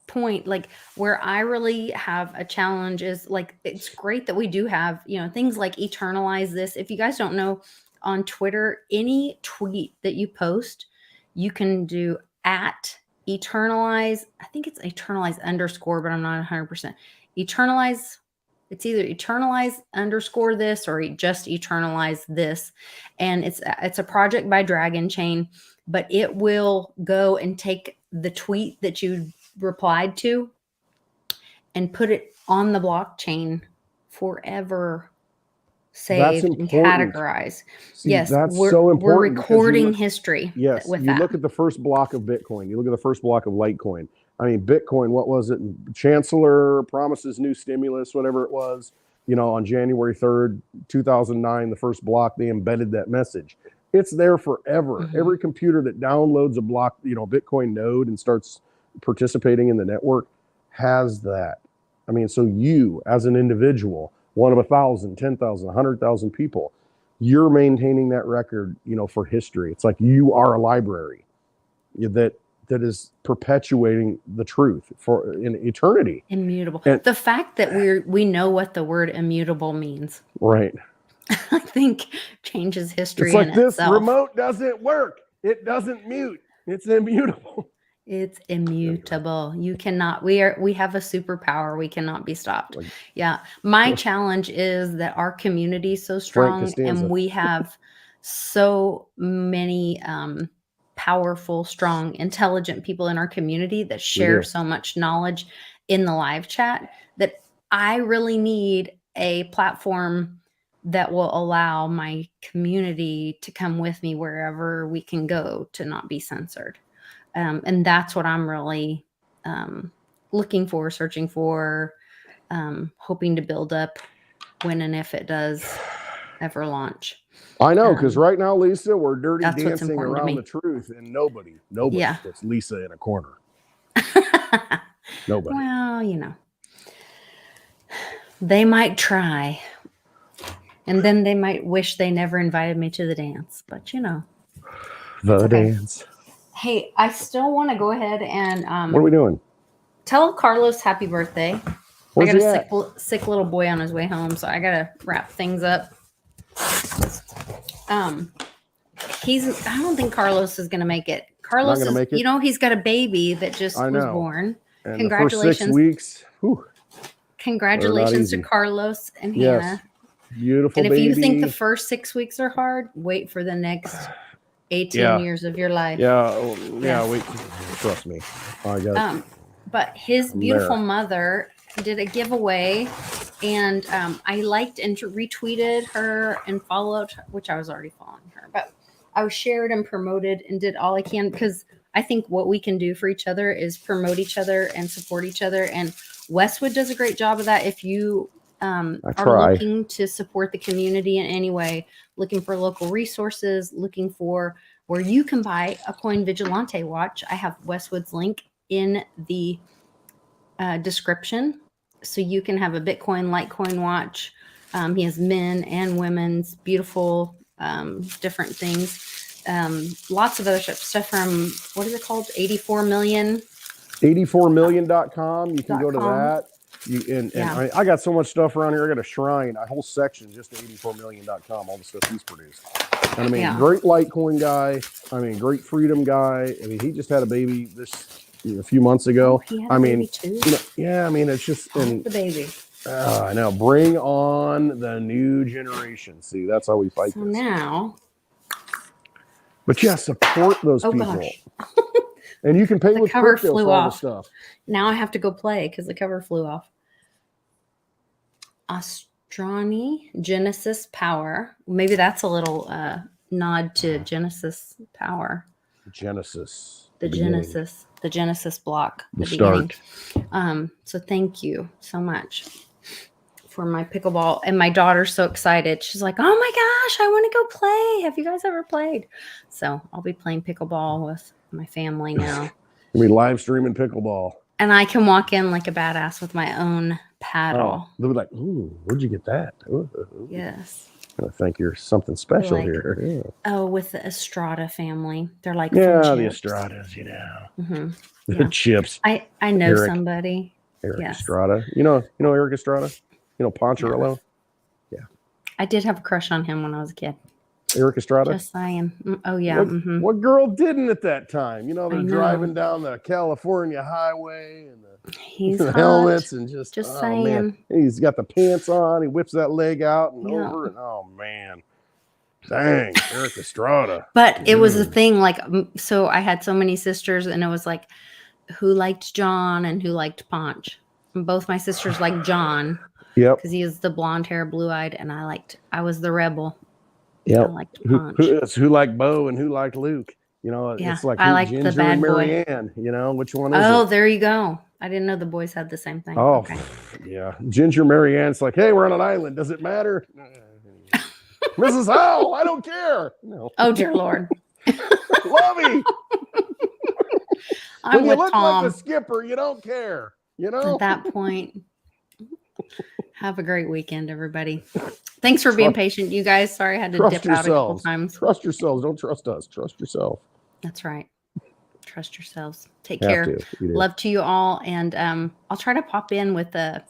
point, like, where I really have a challenge is, like, it's great that we do have, you know, things like eternalize this. If you guys don't know, on Twitter, any tweet that you post, you can do @eternalize. I think it's eternalize _ but I'm not 100%. Eternalize. It's either eternalize _ this or just eternalize this. And it's a project by Dragon Chain, but it will go and take the tweet that you replied to and put it on the blockchain forever. saved, and important. categorized. See, Yes, that's we're so important. we're because you recording look- history. Yes, with you that. look at the first block of Bitcoin. You look at the first block of Litecoin. I mean, Bitcoin, what was it? Chancellor promises new stimulus, whatever it was. On January 3rd, 2009, the first block, they embedded that message. It's there forever. Mhm. Every computer that downloads a block, Bitcoin node and starts participating in the network has that. I mean, so you, as an individual, one of 1,000, 10,000, 100,000 people, you're maintaining that record, for history. It's like you are a library that is perpetuating the truth for in eternity. Immutable. And- The fact that we know what the word immutable means, Right. I think changes history It's like in this itself. remote doesn't work. It doesn't mute. It's immutable. It's immutable. You cannot. We have a superpower. We cannot be stopped. Like- Yeah. My challenge is that our community is so strong, Costanza. and we have so many powerful, strong, intelligent people in our community that share do. so much knowledge in the live chat that I really need a platform that will allow my community to come with me wherever we can go to not be censored. And that's what I'm really looking for, searching for, hoping to build up when and if it does ever launch. I know, because right now, Lisa, we're dirty That's what's dancing important to around me. the truth, and nobody Yeah. puts Lisa in a corner. Nobody. Well, they might try, and then they might wish they never invited me to the dance, but The okay. dance. Hey, I still want to go ahead and What are we doing? tell Carlos happy birthday. Where's I got he a sick little boy on his way home, so I gotta wrap things up. I don't think Carlos is gonna make it. Carlos gonna is, make it? he's got a baby that just I was know. born. And Congratulations. the first 6 weeks. Whew, Congratulations to easy. Carlos and yes. Hannah. Beautiful And if baby. you think the first 6 weeks are hard, wait for the next 18 Yeah. years of your life. Yeah, Yes. wait. Trust me. I got But his I'm beautiful there. mother did a giveaway, and I liked and retweeted her and followed, which I was already following her, but I was shared and promoted and did all I can, because I think what we can do for each other is promote each other and support each other. And Westwood does a great job of that. If you are try. looking to support the community in any way, looking for local resources, looking for where you can buy a Coin Vigilante watch, I have Westwood's link in the description, so you can have a Bitcoin Litecoin watch. He has men and women's beautiful different things. Lots of other stuff from, what is it called? 84 million. 84million.com. You can go to .com. that. Yeah. I got so much stuff around here. I got a shrine, a whole section just to 84million.com, all the stuff he's produced. And I mean, Yeah. great Litecoin guy. I mean, great freedom guy. I mean, he just had a baby a few months ago. He had a baby too? Yeah, I mean, it's just The baby. I know. Bring on the new generation. See, that's how we fight So this. now, But yeah, support those oh people. gosh, And you can pay the with cover crypto flew for all the off. stuff. Now I have to go play because the cover flew off. Astroni Genesis Power. Maybe that's a little nod to Genesis Power. Genesis. The Genesis block. The beginning. start. So thank you so much for my pickleball. And my daughter's so excited. She's like, oh my gosh, I want to go play. Have you guys ever played? So I'll be playing pickleball with my family now. We live streaming pickleball. And I can walk in like a badass with my own paddle. Oh, they'll be like, ooh, where'd you get that? Ooh. Yes. I think you're something special Like- here. Yeah. Oh, with the Estrada family. They're like Yeah, the friendships. Estradas, Mm-hmm. They're Yeah. chips. I know Eric. somebody. Eric Yes. Estrada. You know Eric Estrada? You know Poncharillo? I did have a crush on him when I was a kid. Eric Estrada? Just saying. Oh, yeah. What, Mhm. what girl didn't at that time? You know, they're I know. driving down the California highway and He's the hot. helmets and just Just oh, man. saying. He's got the pants on. He whips that leg out and Yeah. over. And oh, man. Dang, Eric Estrada. But it was a Mm. thing, like, so I had so many sisters, and it was like, who liked John and who liked Ponch? And both my sisters liked John. Yep. Because he was the blonde hair, blue eyed, and I was the rebel. Yep. I liked Punch. Who liked Bo and who liked Luke? You know, Yeah, it's like I who, liked the Ginger bad and boy. Marianne. You know, which one is Oh, it? there you go. I didn't know the boys had the same thing. Oh, Okay. yeah. Ginger Marianne's like, hey, we're on an island. Does it matter? Mrs. Howell, I don't care. No. Oh, dear Lord. Lovey. I'm when you with look Tom. like the skipper, you don't care. You know? At that point, have a great weekend, everybody. Thanks for being patient, you guys. Sorry I had to dip out a couple times. Trust yourselves. Don't trust us. Trust yourself. That's right. Trust yourselves. Take Have care. to. You do. Love to you all. And I'll try to pop in with the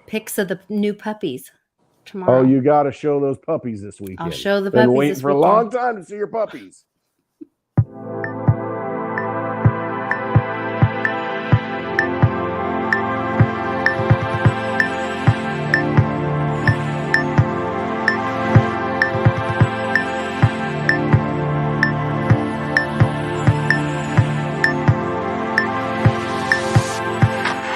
pics of the new puppies tomorrow. Oh, you got to show those puppies this weekend. I'll show the Been puppies waiting this for a weekend. long time to see your puppies.